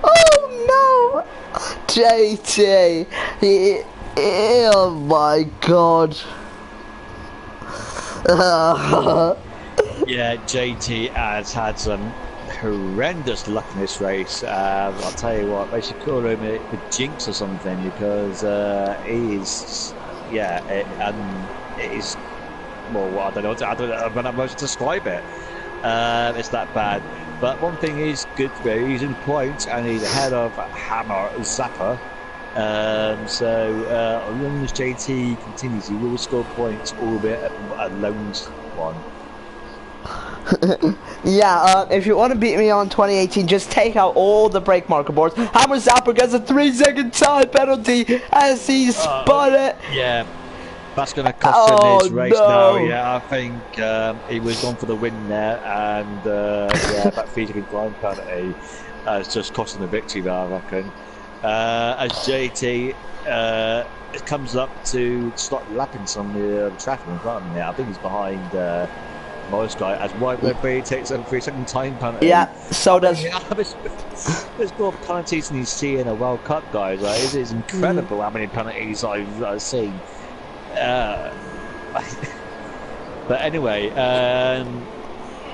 Oh no! JT, oh my god.
Yeah, JT has had some horrendous luck in this race. I'll tell you what, they should call him a jinx or something, because he is, it is, well, I don't know how to describe it. It's that bad. But one thing is good for him, he's in points and he's ahead of Hammer Zappa. So as long as JT continues, he will score points, albeit a lone one.
Yeah, if you want to beat me on 2018, just take out all the brake marker boards. Hammer Zapper gets a 3-second time penalty as he spun it.
Yeah, that's going to cost him his race
no.
now. Yeah, I think he was gone for the win there, and yeah, that 3-second time penalty has just cost him the victory there, I reckon. As JT comes up to start lapping some of the traffic in front of him there, I think he's behind Morris guy as White Red Bay takes a 3-second time penalty.
Yeah, so does.
There's more penalties than you see in a World Cup, guys. Like, it is incredible how many penalties I've seen. But anyway, out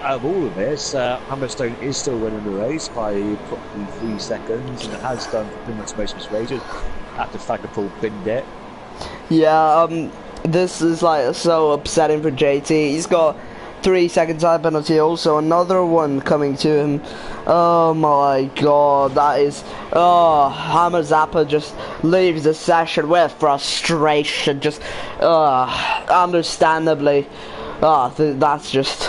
of all of this, Hammerstone is still winning the race by probably 3 seconds, and it has done for pretty much most of his races after Flagapole binned it.
Yeah, this is like so upsetting for JT. He's got 3-second time penalty, also another one coming to him. Oh my god, that is... Oh, Hammer Zappa just leaves the session with frustration, just... understandably. That's just...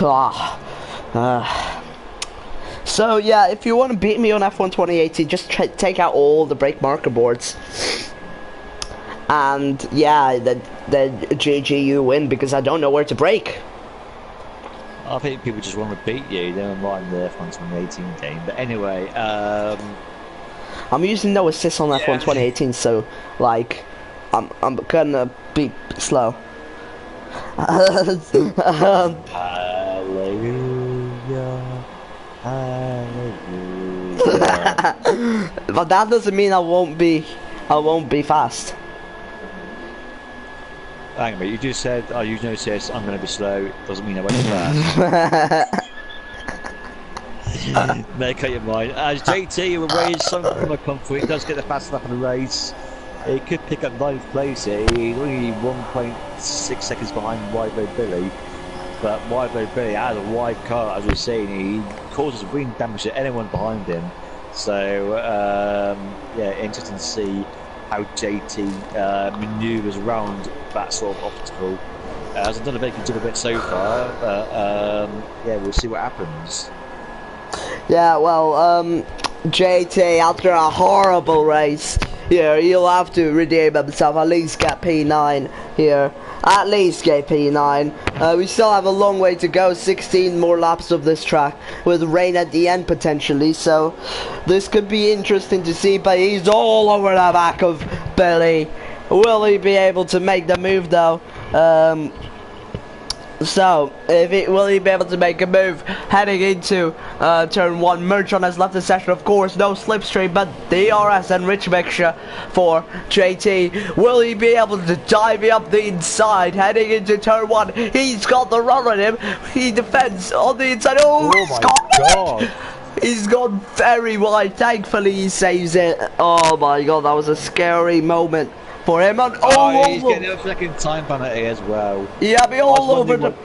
So yeah, if you want to beat me on F1 2018, just take out all the brake marker boards. And yeah, then GG, you win, because I don't know where to brake.
I think people just want to beat you. They don't mind the F1 2018 game. But anyway,
I'm using no assist on F1 2018, so like, I'm gonna be slow.
Hallelujah, hallelujah.
But that doesn't mean I won't be fast.
Hang on a minute, you just said I use no assist, I'm going to be slow, doesn't mean I won't be fast. Make up your mind. As JT will raise something from a comfort, he does get the fast lap of the race. He could pick up 9th place here, he's only 1.6 seconds behind Wide Road Billy. But Wide Road Billy has a wide car, as we've seen, he causes wind damage to anyone behind him. So, yeah, interesting to see how JT manoeuvres around that sort of obstacle. Hasn't done a very good job of it so far, but yeah, we'll see what happens.
Yeah, well, JT, after a horrible race here, he'll have to redeem himself, at least get P9 here. At least get P9. We still have a long way to go, 16 more laps of this track, with rain at the end potentially, so this could be interesting to see, but he's all over the back of Billy. Will he be able to make the move though? So, will he be able to make a move heading into turn 1? Merchon has left the session, of course, no slipstream, but DRS and rich mixture for JT. Will he be able to dive up the inside heading into turn 1? He's got the run on him. He defends on the inside. Oh my god! He's gone very wide. Thankfully, he saves it. Oh my god, that was a scary moment for him, and
he's getting a second time penalty as well.
Yeah, be all over the board.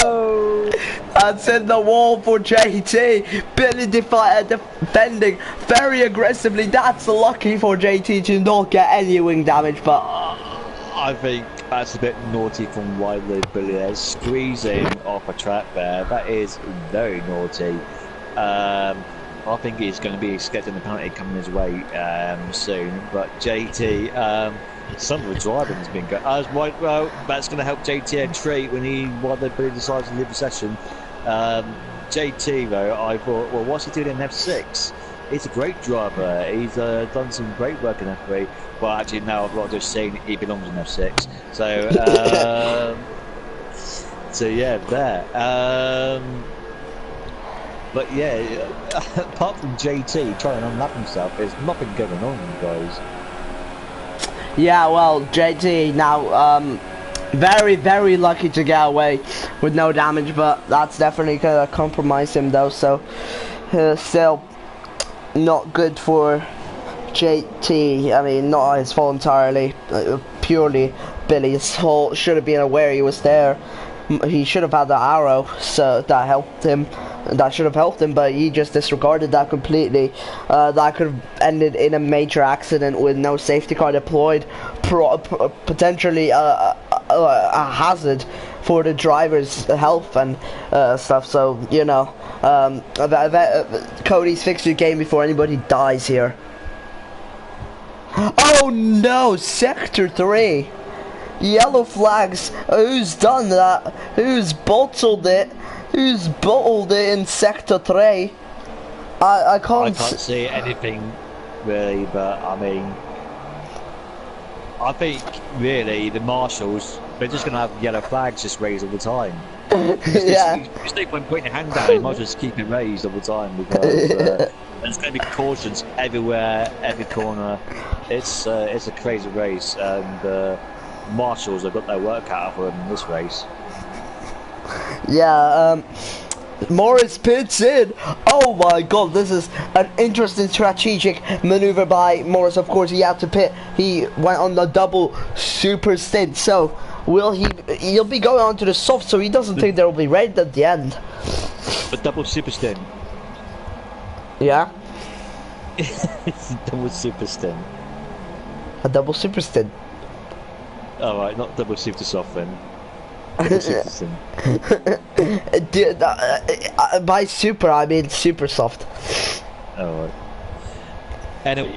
No! That's in the wall for JT. Billy defending very aggressively. That's lucky for JT to not get any wing damage, but
I think that's a bit naughty from Wiley Billy there, squeezing off a track there. That is very naughty. I think he's going to be expecting the penalty coming his way soon. But JT, some of the driving has been good. Well, that's going to help JT a treat when Wiley Billy decides to leave the session. JT, though, I thought, well, what's he doing in F6? He's a great driver. He's done some great work in F3. Well, actually, now I've got just saying he belongs in F6. So, so yeah, there. But yeah, apart from JT trying to unlap himself, there's nothing going on, guys.
Yeah, well, JT now, very, very lucky to get away with no damage, but that's definitely gonna compromise him though, so still not good for JT. I mean, not his fault entirely, purely Billy's fault. Should have been aware he was there. he should have had the arrow, so that helped him. That should have helped him, but he just disregarded that completely. That could have ended in a major accident with no safety car deployed, potentially a hazard for the driver's health and stuff. So you know, Cody's fixed the game before anybody dies here. Oh no, Sector 3. Yellow flags. Who's done that? Who's bottled it? Who's bottled it in Sector 3? I can't
see anything really, but I mean, I think really the marshals, they're just going to have yellow flags just raised all the time.
Yeah.
There's no point putting your hand down, you might as well just keep it raised all the time, because there's going to be cautions everywhere, every corner. It's a crazy race, and marshals have got their work cut out for them in this race.
Yeah, Morris pits in. Oh my god, this is an interesting strategic maneuver by Morris. Of course, he had to pit. He went on the double super stint. So, he'll be going on to the soft, so he doesn't think there will be red at the end.
But double super stint.
Yeah?
It's a double super stint.
A double super stint.
Alright, not double super soft then. Double super stint.
By super, I mean super soft.
Alright. Anyway,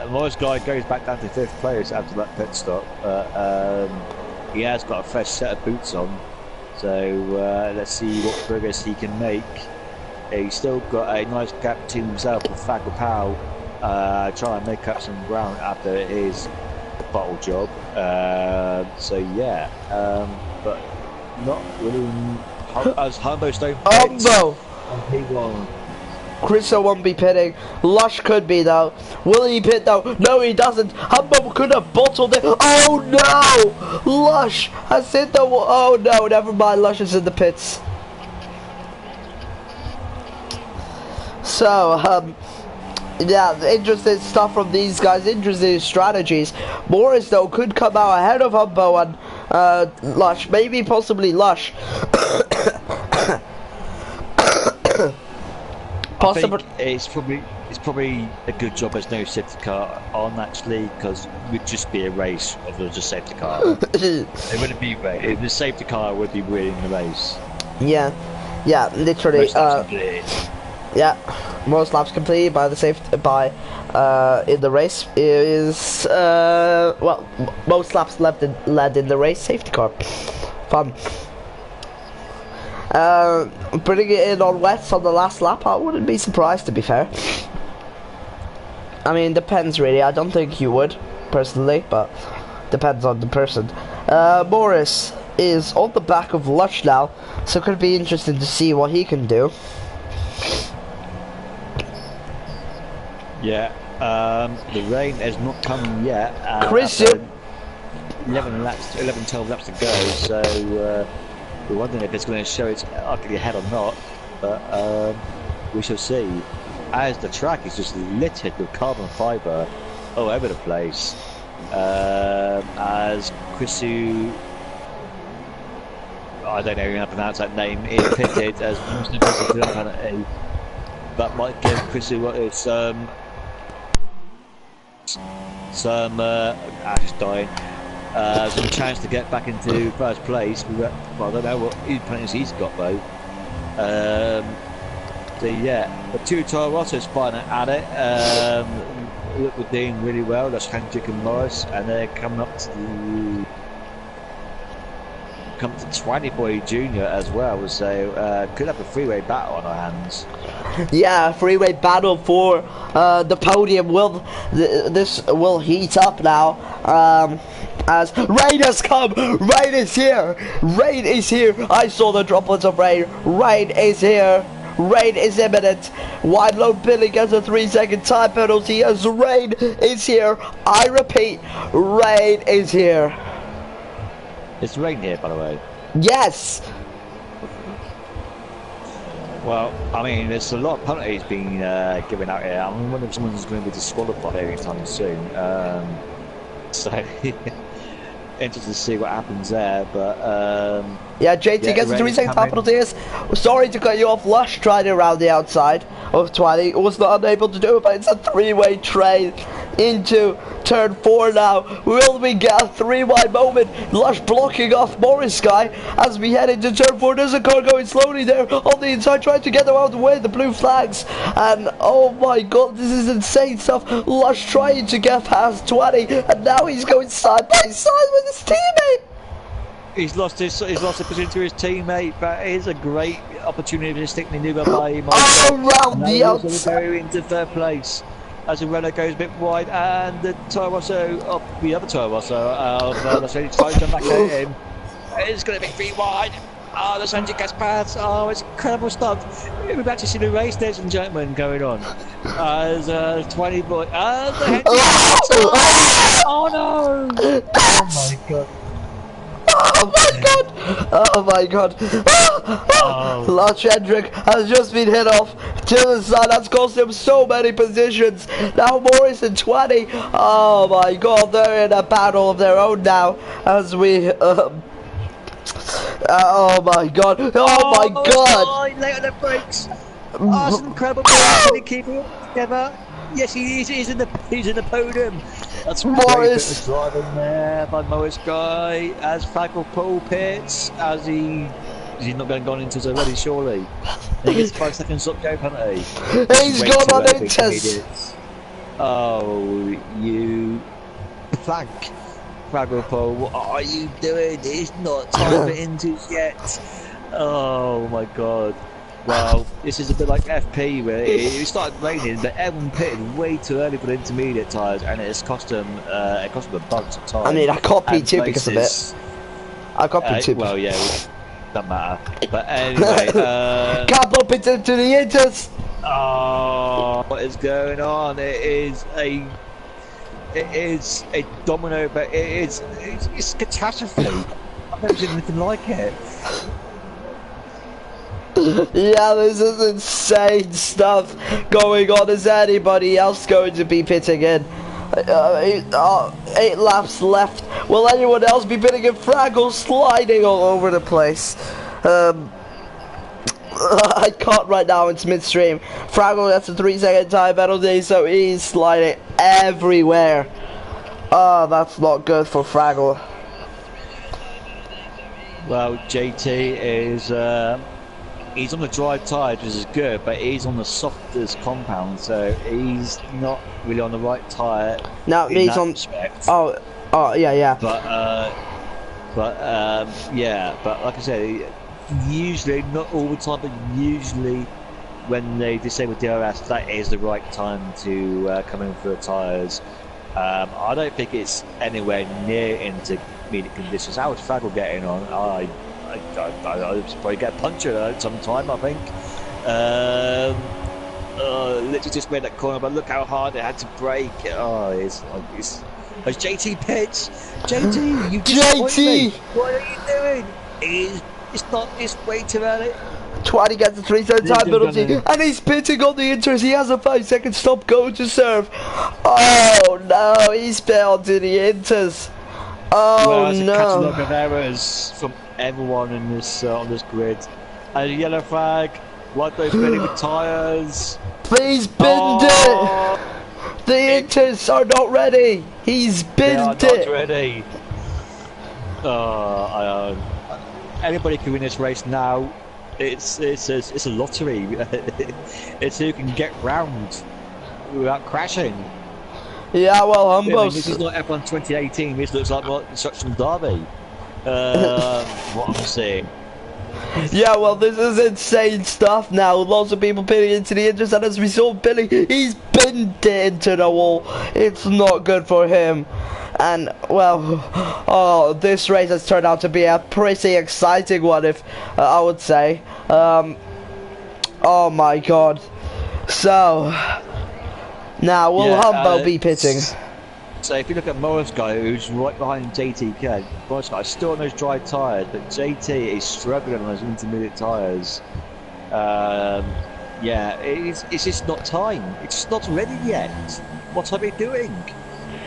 Morris guy goes back down to 5th place after that pit stop. He has got a fresh set of boots on, so let's see what progress he can make. He's still got a nice gap to himself with Fagopao, trying to make up some ground after his bottle job. So yeah, but not really as Humbo Stone.
Humbo!
He won.
Chriso won't be pitting. Lush could be though. Will he pit though? No, he doesn't. Humbo could have bottled it. Oh no! Lush has hit the wall. Oh no, never mind. Lush is in the pits. So, yeah, interesting stuff from these guys. Interesting strategies. Morris though could come out ahead of Humbo and Lush. Maybe possibly Lush.
Possibly. It's probably a good job there's no safety car on, actually, because it would just be a race if there was a safety car. It wouldn't be race. The safety car would be winning the race.
Yeah, literally. Yeah, most laps completed by the safety in the race is well, most laps led in the race safety car. Fun. Putting it in on wets on the last lap, I wouldn't be surprised, to be fair. I mean, depends really. I don't think you would, personally, but depends on the person. Morris is on the back of Lush now, so it could be interesting to see what he can do.
Yeah, the rain has not come yet.
Chris,
11, 12 laps to go, so we're wondering if it's going to show its ugly head or not, but we shall see. As the track is just littered with carbon fibre all over the place, as Chrisu, I don't know how to pronounce that name, is pitted as that might give Chrisu some Ash dying. Some chance to get back into first place. Well, I don't know what penalties he's got though. So yeah, the two Toronto's fine at it. Look, we're doing really well. That's Hendrick and Morris, and they're coming up to 20 Boy Junior as well. So could have a freeway battle on our hands.
Yeah, freeway battle for the podium. This will heat up now. As rain has come, rain is here, rain is here. I saw the droplets of rain. Rain is here, rain is imminent. Wide load Billy gets a 3-second time penalty as rain is here. I repeat, rain is here.
It's rain here, by the way.
Yes.
Well, I mean, there's a lot of penalties being given out here. I'm wondering if someone's going to be disqualified anytime soon. So, interested to see what happens there. But
yeah, JT
yeah,
gets a
Ray is
3-second
coming.
penalties. Sorry to cut you off. Lush tried it around the outside of 20. Was not unable to do it, but it's a three-way trade into turn 4 now. Will we get a 3-wide moment? Lush blocking off Morris guy as we head into turn 4. There's a car going slowly there on the inside, trying to get them out of the way. The blue flags. And oh my god, this is insane stuff. Lush trying to get past 20, and now he's going side by side with his teammate.
He's lost the position to his teammate, but it is a great opportunity to stick the Nuba by him.
Around the outside.
Go into third place as the Renault goes a bit wide, and the Toro Rosso, the other Toro Rosso of Los Angeles tries to back at him. It's going to be 3 wide. Oh, Los Angeles gets past. Oh, it's incredible stuff. We've actually seen a race, ladies and gentlemen, going on. As 20 boy. Oh no! Oh my god.
Oh my god! Oh my god! Oh. Lars Hendrick has just been hit off to the side. That's cost him so many positions. Now Morris and 20. Oh my god, they're in a battle of their own now. As we oh my god! Oh my god!
Late on the brakes. Oh, it's an incredible play. Keeping it together. Yes, he's in the podium. That's
Morris
driving there by Morris guy as Fraggle Paul pits as he's not going into it already, surely. He gets 5 seconds up go penalty.
He's gone on Inters.
Oh, you plank. Fraggle Paul, what are you doing? It's not time for Inters yet. Oh my god. Well, this is a bit like FP where it started raining, but everyone pitted way too early for the intermediate tyres, and it's cost them a bunch of time.
I mean, I got P2 because of it. I got P2.
Well, yeah, doesn't matter. But anyway,
can't bump into the Inters.
Oh, what is going on? It is a domino, but it's catastrophe. I've never seen anything like it.
Yeah, this is insane stuff going on. Is anybody else going to be pitting in? 8 laps left. Will anyone else be pitting in? Fraggle sliding all over the place. I can't right now, it's midstream. Fraggle gets a 3-second time penalty, so he's sliding everywhere. Oh, that's not good for Fraggle.
Well, JT is he's on the dry tyre, which is good, but he's on the softest compound, so he's not really on the right tyre.
No, he's on.
Respect.
Oh, yeah.
Yeah, but like I said, usually, not all the time, but usually when they disable DRS, that is the right time to come in for the tyres. I don't think it's anywhere near intermediate conditions. How is Fraggle getting on? I'll probably get a puncture at some time, I think. Literally just made that corner, but look how hard it had to brake. Oh, it's JT pitch. JT, you disappoint me. What are you doing? It's way too early.
20 gets the 3-second time penalty, and he's pitting on the Inters. He has a 5-second stop going to serve. Oh no, he's pit onto the Inters. Oh
well, it's
no.
A catalogue of errors from everyone in this on this grid. And a yellow flag. Like those spinning with tyres.
He's binned it. The Inters are not ready. He's binned it.
Not ready. Anybody can win this race now. It's a lottery. It's who can get round without crashing.
Yeah, well, Humbos.
This is not F1 2018. This looks like what Construction Derby. What I'm saying.
Yeah, well, this is insane stuff now. Lots of people pitting into the Inters, and as we saw, Billy, he's binned it into the wall. It's not good for him. And, well, oh, this race has turned out to be a pretty exciting one, if I would say. Oh my god. So, now, will Humbo be pitting?
So if you look at Morris guy, who's right behind JTK, Morris guy is still on those dry tyres, but JT is struggling on those intermediate tyres. Yeah, it's just not time. It's just not ready yet. What are we doing?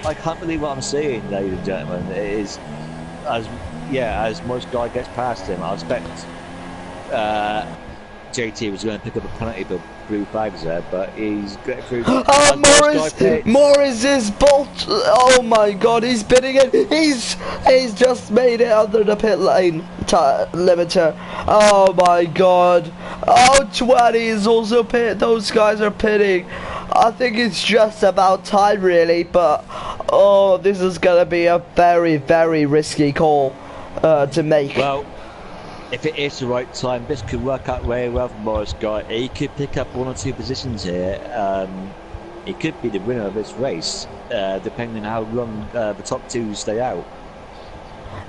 I can't believe what I'm seeing, ladies and gentlemen. It is as most guy gets past him, I expect JT was going to pick up a penalty for blue flags there, but he's got through.
Oh, Morris is bolt. Oh my God, he's bidding it. He's just made it under the pit lane limiter. Oh my God. Oh, 20 is also pit. Those guys are pitting. I think it's just about time, really. But oh, this is gonna be a very, very risky call to make.
Well, if it is the right time, this could work out very well for Morris Guy. He could pick up 1 or 2 positions here. He could be the winner of this race, depending on how long the top 2 stay out.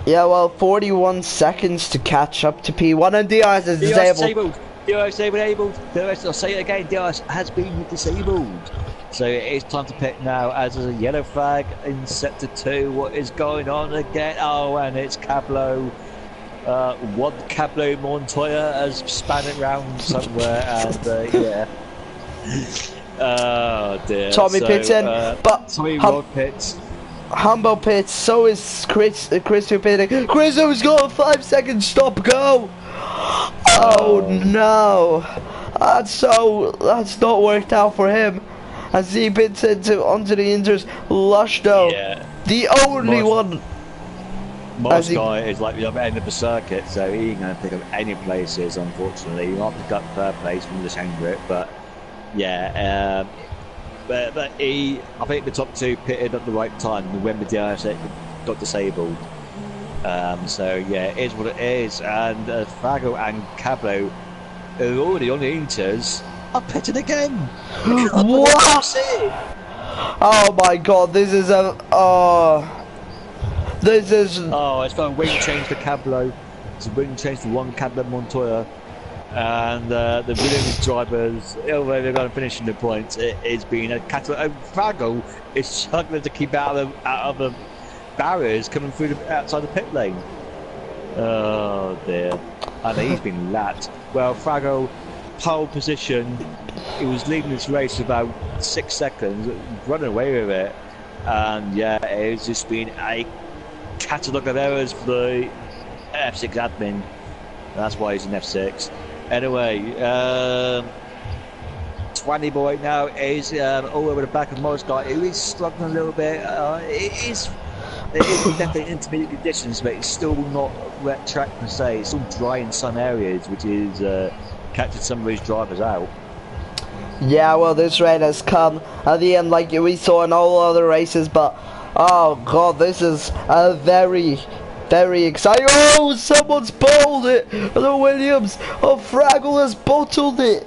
Yeah, well, 41 seconds to catch up to P1, and DRS is disabled.
DRS disabled. I'll say it again, DRS has been disabled. So it is time to pit now, as there's a yellow flag in sector 2. What is going on again? Oh, and it's Cablo. One Cablo Montoya has span it round somewhere, and yeah. Oh dear.
Tommy pits in, but
Tommy pits.
Humble pits. So is Chris who pitting. Chris who's got a 5-second stop go. Oh no, that's not worked out for him. As he pits onto the Inter's Lush though.
Yeah.
The only one.
Most guy is like the other end of the circuit, so he ain't going to pick up any places, unfortunately. He might pick up 3rd place from the Hendrick, but yeah. But I think the top 2 pitted at the right time when the DRS got disabled. So yeah, it is what it is. And Fago and Cablo, who are already on the Inters, are pitted again.
What? Oh my God, this is a. This is.
Oh, it's got a wing change for Cablo. It's a wing change for one Cablo Montoya. And the Williams drivers, although they're going to finish in the points, it's been a cattle. Frago is struggling to keep out of the barriers coming through outside the pit lane. Oh dear. And he's been lapped. Well, Frago, pole position. He was leading this race about 6 seconds, running away with it. And yeah, it's just been a catalogue of errors for the F6 admin. That's why he's in F6. Anyway, 20 boy now is all over the back of Morris Guy, who is struggling a little bit. It is definitely intermediate conditions, but it's still not wet track per se. It's all dry in some areas, which is catching some of these drivers out.
Yeah, well, this rain has come at the end like we saw in all other races, but oh God, this is a very exciting. Oh, someone's bowled it. The Williams. Oh, Fraggle has bottled it.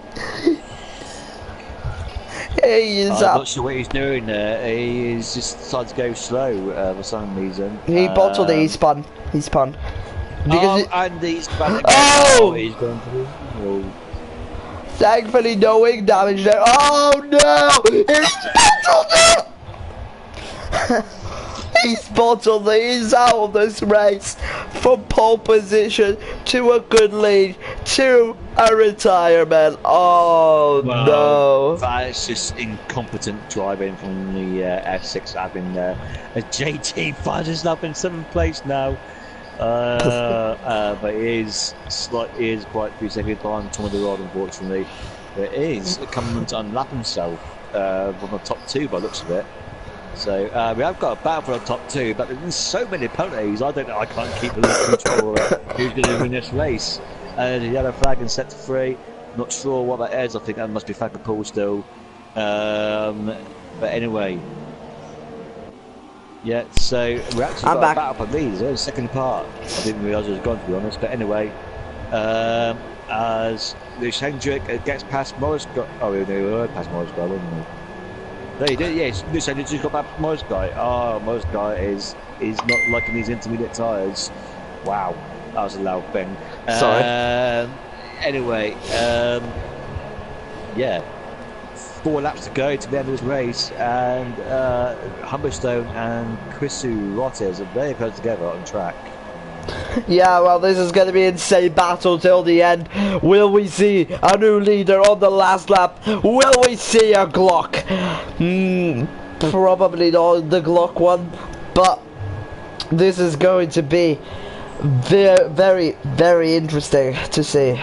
He is
I'm not sure what he's doing there. He is just decided to go slow for some reason.
He bottled it. He spun. Because
and he's spun.
Oh!
He's going through.
Thankfully, no wing damage there. Oh no! He's bottled it. He's bottled it. He's out of this race from pole position to a good lead to a retirement. Oh
well,
no!
That's just incompetent driving from the F6 admin there. JT finds himself in 7th place now. But he is quite a few seconds behind Tom of the Rod, unfortunately. But he is coming to unlap himself from the top 2 by the looks of it. So we have got a battle for the top 2, but there's so many penalties. I don't know. I can't keep the control of who's going to win this race. The yellow flag in sector 3. Not sure what that is. I think that must be Fagger Pool still. But anyway. Yeah, so we're actually got a battle for these. There's the second part. I didn't realise it was gone, to be honest. But anyway, as Lewis Hendrick gets past Morris Guy. Oh, they were past Morris Guy, weren't they? No, he did. Yes, Lewis Hendrick just got past Morris Guy. Oh, Morris Guy is not liking these intermediate tyres. Wow, that was a loud thing.
Sorry.
Anyway, yeah. 4 laps to go to the end of this race, and Humberstone and Chrisu Rotters are very close together on track.
Yeah, well, this is going to be an insane battle till the end. Will we see a new leader on the last lap? Will we see a Glock? Probably not the Glock one, but This is going to be very, very interesting to see.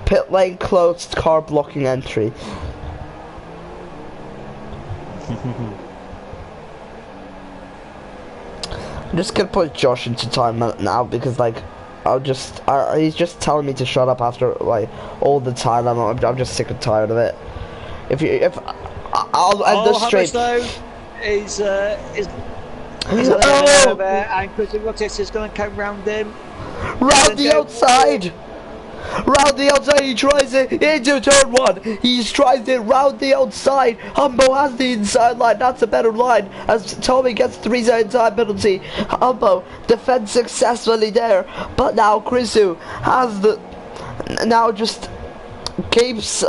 Pit lane closed, car blocking entry. I'm just gonna put Josh into timeout now because like he's just telling me to shut up after like all the time. I'm just sick and tired of it. If I'll end the stream.
Is
Oh!
And Chris Rotis is going to come round him.
Round the outside! Round the outside, he tries it into turn one. He's tried it round the outside. Humbo has the inside line. That's a better line. As Tommy gets 3-second time penalty. Humbo defends successfully there. But now Chrisu has the... Now just keeps...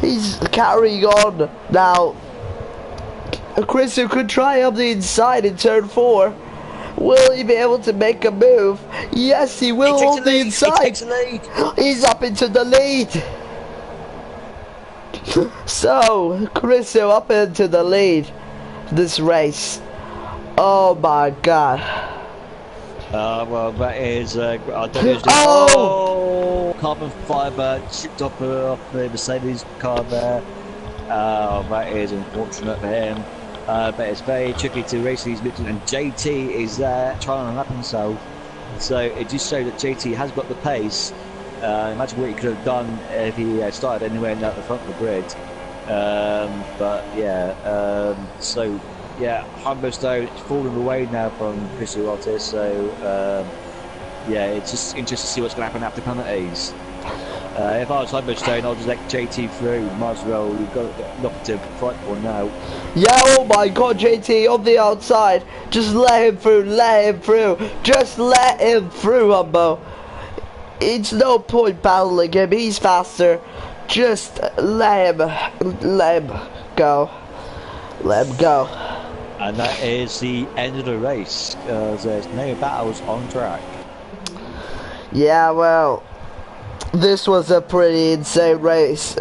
he's carrying on now. Chrisu could try up the inside in turn 4. Will he be able to make a move? Yes, he will hold the inside.
He takes the lead.
He's up into the lead. So, Chriso up into the lead this race. Oh my god.
Well, that is... I don't know. Carbon fibre chipped off the Mercedes car there. That is unfortunate for him. But it's very tricky to race these midgets, and JT is trying to lap himself. So it just shows that JT has got the pace. Imagine what he could have done if he started anywhere near the front of the grid. But yeah, so yeah, Humberstone is falling away now from Chris Otis. So yeah, it's just interesting to see what's going to happen after penalties. If I was Humberstone, I'll just let JT through. Might as well, you've got nothing to fight for now.
Yeah, oh my god, JT on the outside. Just let him through, Just let him through, Humbo. It's no point battling him, he's faster. Just let him go. Let him go.
And that is the end of the race. There's no battles on track.
Yeah, well, this was a pretty insane race.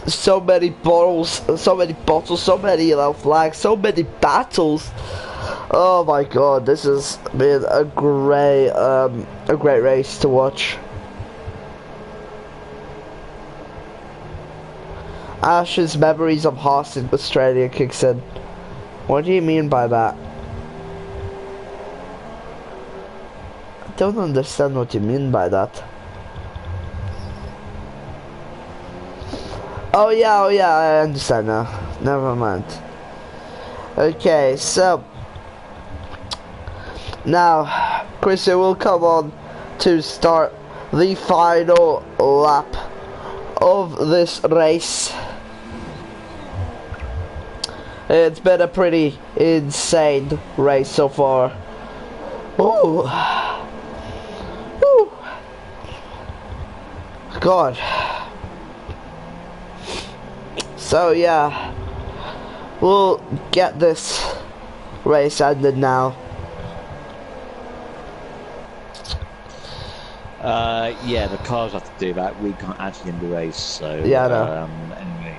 So many bottles, so many yellow flags, so many battles. Oh my god, this has been a great race to watch. Ash's memories of Haas in Australia kicks in. What do you mean by that? I don't understand what you mean by that. Oh yeah, I understand now. Never mind. Okay, so now Christian will come on to start the final lap of this race. It's been a pretty insane race so far. Ooh. Ooh. God. So yeah, we'll get this race ended now.
Yeah, the cars have to do that. We can't actually end the race, so
yeah, I know.
Anyway.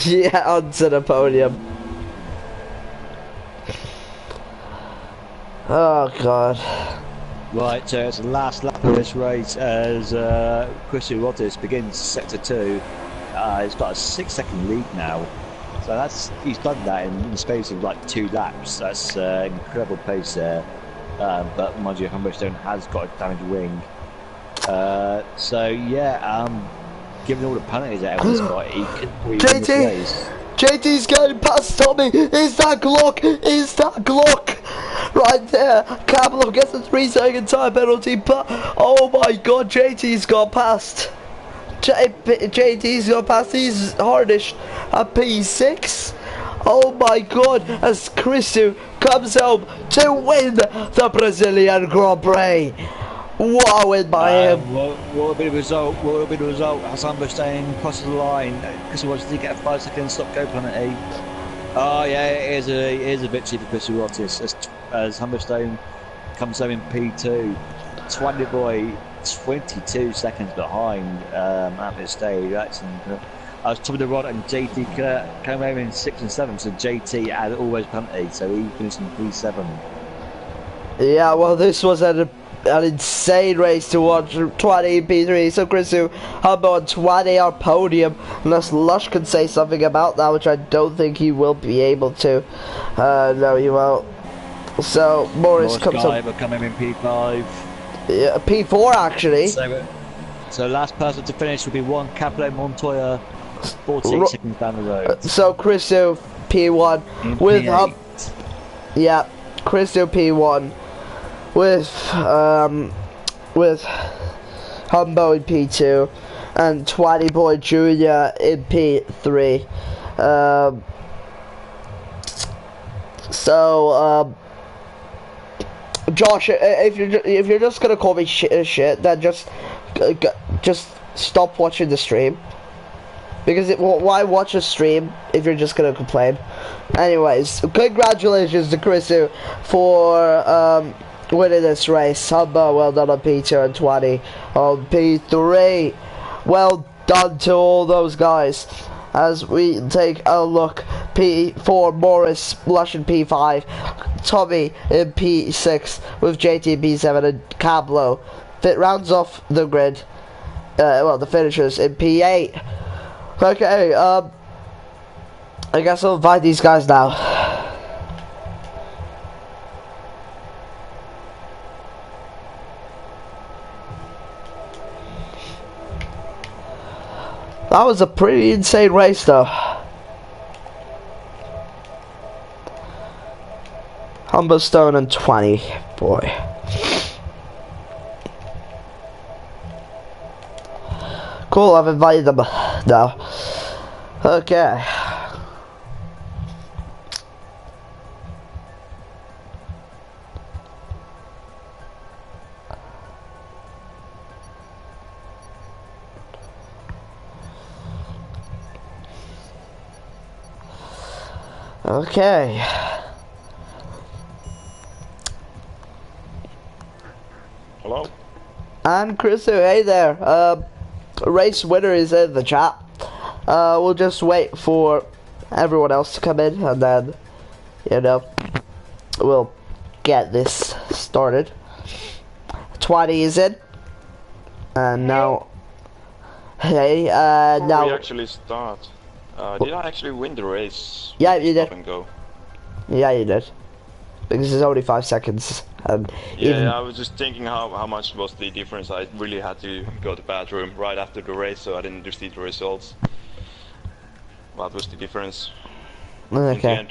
Yeah, onto the podium. Oh god.
Right, so it's the last lap of this race as Chris Otis begins sector 2. He's got a 6-second lead now. So he's done that in the space of like 2 laps. That's incredible pace there. But mind you, Humberstone has got a damaged wing. So yeah, given all the penalties that everyone's got, he could really win this race.
JT's going past Tommy. Is that Glock? Right there. Campbell gets a 3-second time penalty, but oh my god, JT's got past. JT's got past. He's hardish at P6. Oh my god, as Chrisu comes home to win the Brazilian Grand Prix. What a win by him.
What will be the result? As Humberstone crosses the line, Chris Otis did get a 5-second stop-go penalty. Oh yeah, it is a victory for Chris Otis as Humberstone comes home in P2. Twandy boy 22 seconds behind at this stage. I was top of the rod, and JT came over in 6 and 7. So JT had always penalty, so he finished in P7.
Yeah, well, this was an insane race to watch. 20 P3. So Chrisu Humbo on 20 our podium. Unless Lush can say something about that, which I don't think he will be able to. No, he won't. So Morris comes up.
Coming in P5.
Yeah, P4 actually.
So last person to finish will be Juan Capello Montoya, 48 seconds down the road.
So Chrisu P1 with yeah, Chrisu P1 with Humbo in P2 and 20 Boy Jr. in P3. Josh, if you're just gonna call me shit, then just stop watching the stream. Because why watch a stream if you're just gonna complain? Anyways, congratulations to Chrisu for winning this race. Humbo, well done on P2 and 20 on P3. Well done to all those guys. As we take a look, P4 Morris, Lush in P5, Tommy in P6 with JT in P7 and Cablo. It rounds off the grid. Well, the finishers in P8. Okay, I guess I'll invite these guys now. That was a pretty insane race though. Humbo Stone and 20, boy. Cool, I've invited them now. Okay. Okay.
Hello.
And Chrisu, hey there. Race winner is in the chat. We'll just wait for everyone else to come in and then, you know, we'll get this started. 20 is in. And now, hey, now.
We actually start. Did I actually win the race?
Yeah, you did.
Stop and go.
Yeah, you did. Because it's only 5 seconds. And
yeah, I was just thinking how much was the difference. I really had to go to the bathroom right after the race, so I didn't see the results. What was the difference?
Okay.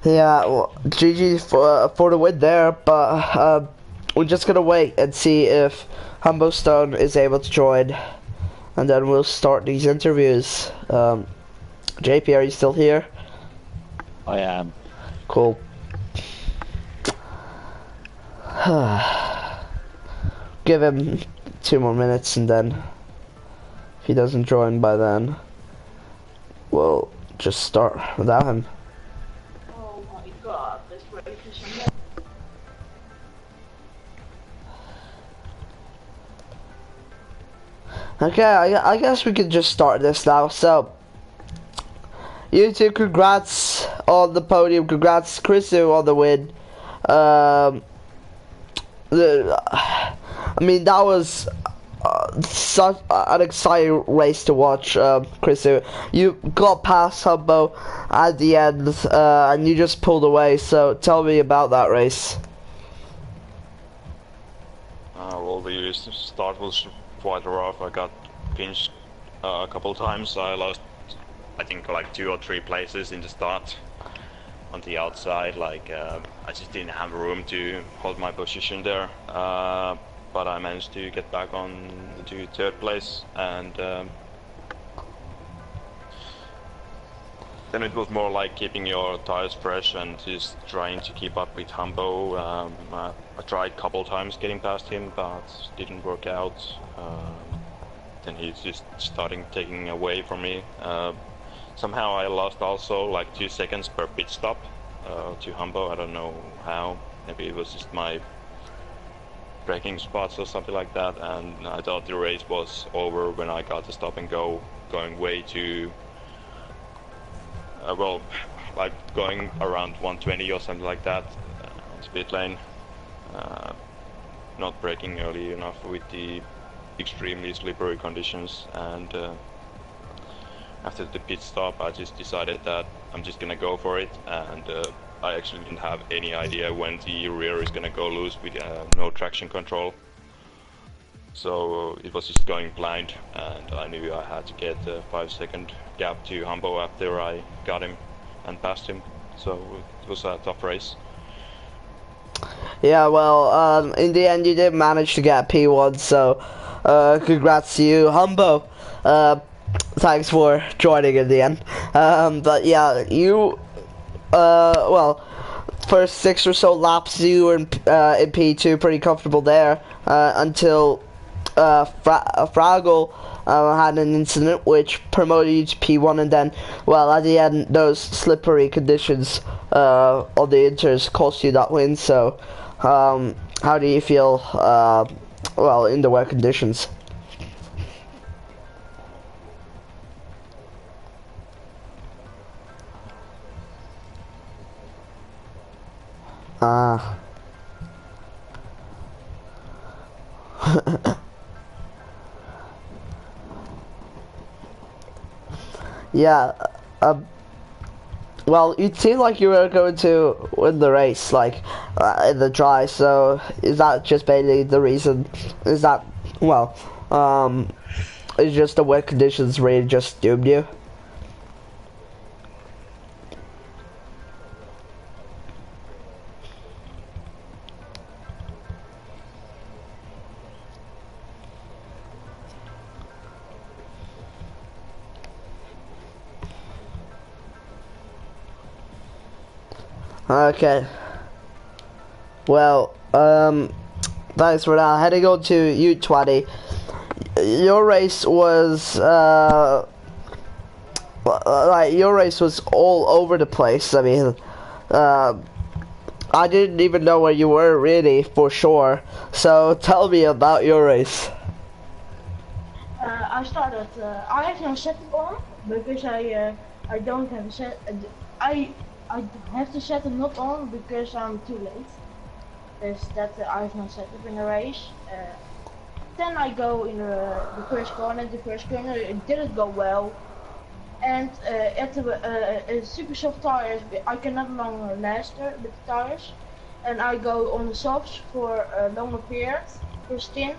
Yeah, well, GG for the win there, but we're just gonna wait and see if Humbo Stone is able to join, and then we'll start these interviews. JP, are you still here?
I am.
Cool. Give him 2 more minutes, and then if he doesn't join by then, we'll just start without him.
Oh my god, this race is
Okay, I guess we can just start this now. So, you two, congrats on the podium. Congrats, Chrisu, on the win. I mean, that was such an exciting race to watch, Chrisu. You got past Humbo at the end, and you just pulled away. So, tell me about that race.
Well, the start was quite rough. I got pinched a couple times. I lost, I think, like 2 or 3 places in the start on the outside. Like I just didn't have room to hold my position there. But I managed to get back on to 3rd place, and then it was more like keeping your tires fresh and just trying to keep up with Humbo. I tried a couple times getting past him, but didn't work out. Then he's just starting taking away from me. Somehow I lost also like 2 seconds per pit stop to Humbo. I don't know how. Maybe it was just my braking spots or something like that, and I thought the race was over when I got the stop and go, going way too well, like going around 120 or something like that on speed lane, not braking early enough with the extremely slippery conditions, and after the pit stop I just decided that I'm just gonna go for it, and I actually didn't have any idea when the rear is gonna go loose with no traction control. So it was just going blind, and I knew I had to get a 5-second gap to Humbo after I got him and passed him. So it was a tough race.
Yeah, well, in the end you did manage to get P1, so congrats to you, Humbo. Thanks for joining in the end. But yeah, you, well, first 6 or so laps you were in P2, pretty comfortable there, until Fraggle had an incident which promoted you to P1, and then, well, at the end, those slippery conditions on the inters cost you that win. So, how do you feel, well, in the wet conditions? Yeah, well, it seemed like you were going to win the race, like, in the dry, so is that just mainly the reason? Is that, well, is just the wet conditions really just doomed you? Okay. Well, thanks for that. Heading on to U20. Your race was, like, your race was all over the place. I mean, I didn't even know where you were really, for sure. So, tell me about your race.
I started. I have no setup on because I don't have a set. I have to set it not on because I'm too late. Is that I have no setup in the race. Then I go in the first corner. The first corner it didn't go well, and at the super soft tires I can no longer last with the tires, and I go on the softs for a longer period, for stint.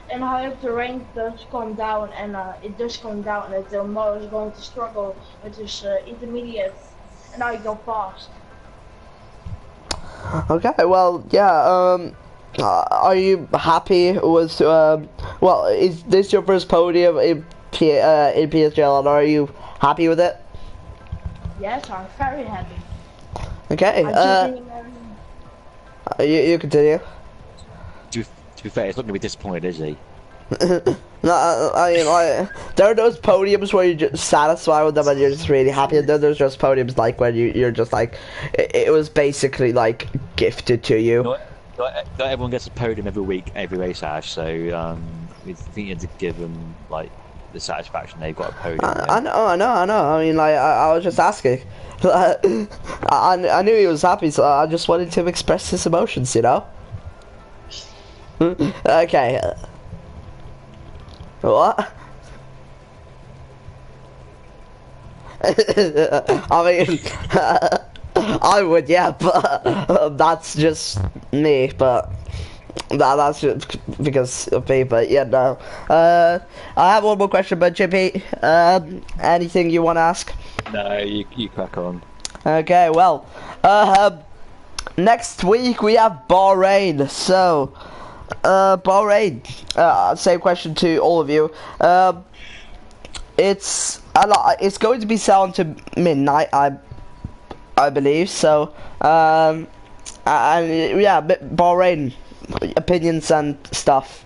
And I hope the rain does calm down, and it does calm down, that the motor is going to struggle with this intermediate, and I go fast.
Okay, well, yeah, are you happy with, well, is this your first podium in PSGL, and are you happy with it?
Yes, I'm very happy.
Okay, you continue.
To be fair, he's not going to be disappointed, is he?
No, I mean, there are those podiums where you're just satisfied with them and you're just really happy, and then there's just podiums like when you're just like, it was basically like gifted to you.
Not everyone gets a podium every week, every race, Ash, so we think you have to give them like the satisfaction they've got a podium.
I know. I mean, like, I was just asking. I knew he was happy, so I just wanted to express his emotions, you know? Okay. What? I mean, I would, yeah, but that's just me, but that's just because of me, but yeah, no. I have one more question, but Chippy, anything you want to ask?
No, you crack on.
Okay, well, next week we have Bahrain, so, Bahrain, same question to all of you. It's going to be selling to midnight, I believe, so, and yeah, Bahrain, opinions and stuff.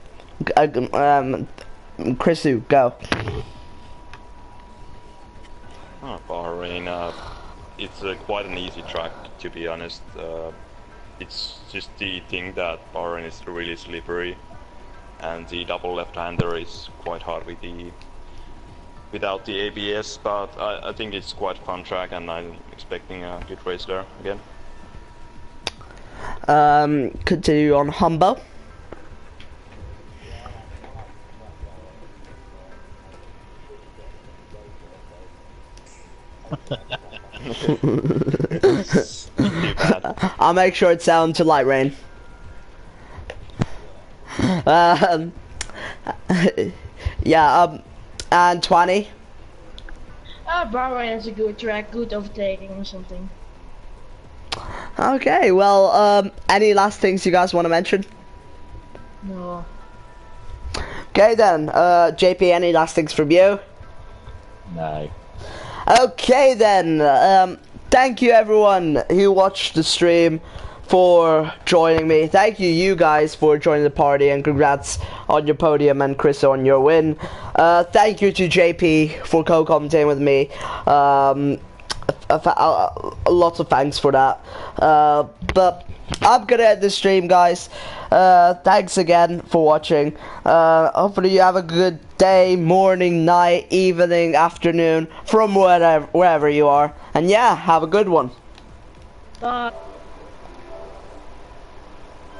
Chrisu, go.
Bahrain, it's quite an easy track, to be honest. it's just the thing that Bahrain is really slippery, and the double left-hander is quite hard with the without the ABS. But I think it's quite a fun track, and I'm expecting a good race there again.
Continue on Humbo. I'll make sure it's down to light rain. Yeah, and 20.
Bahrain is a good track, good overtaking or something.
Okay, well, any last things you guys want to mention?
No.
Okay then, JP, any last things from you?
No.
Okay then, thank you everyone who watched the stream for joining me. Thank you guys for joining the party, and congrats on your podium and Chris on your win. Thank you to JP for co-commentating with me. Lots of thanks for that. But I'm gonna end the stream, guys. Thanks again for watching. Hopefully you have a good day, morning, night, evening, afternoon, from wherever you are. And yeah, have a good one.
Bye.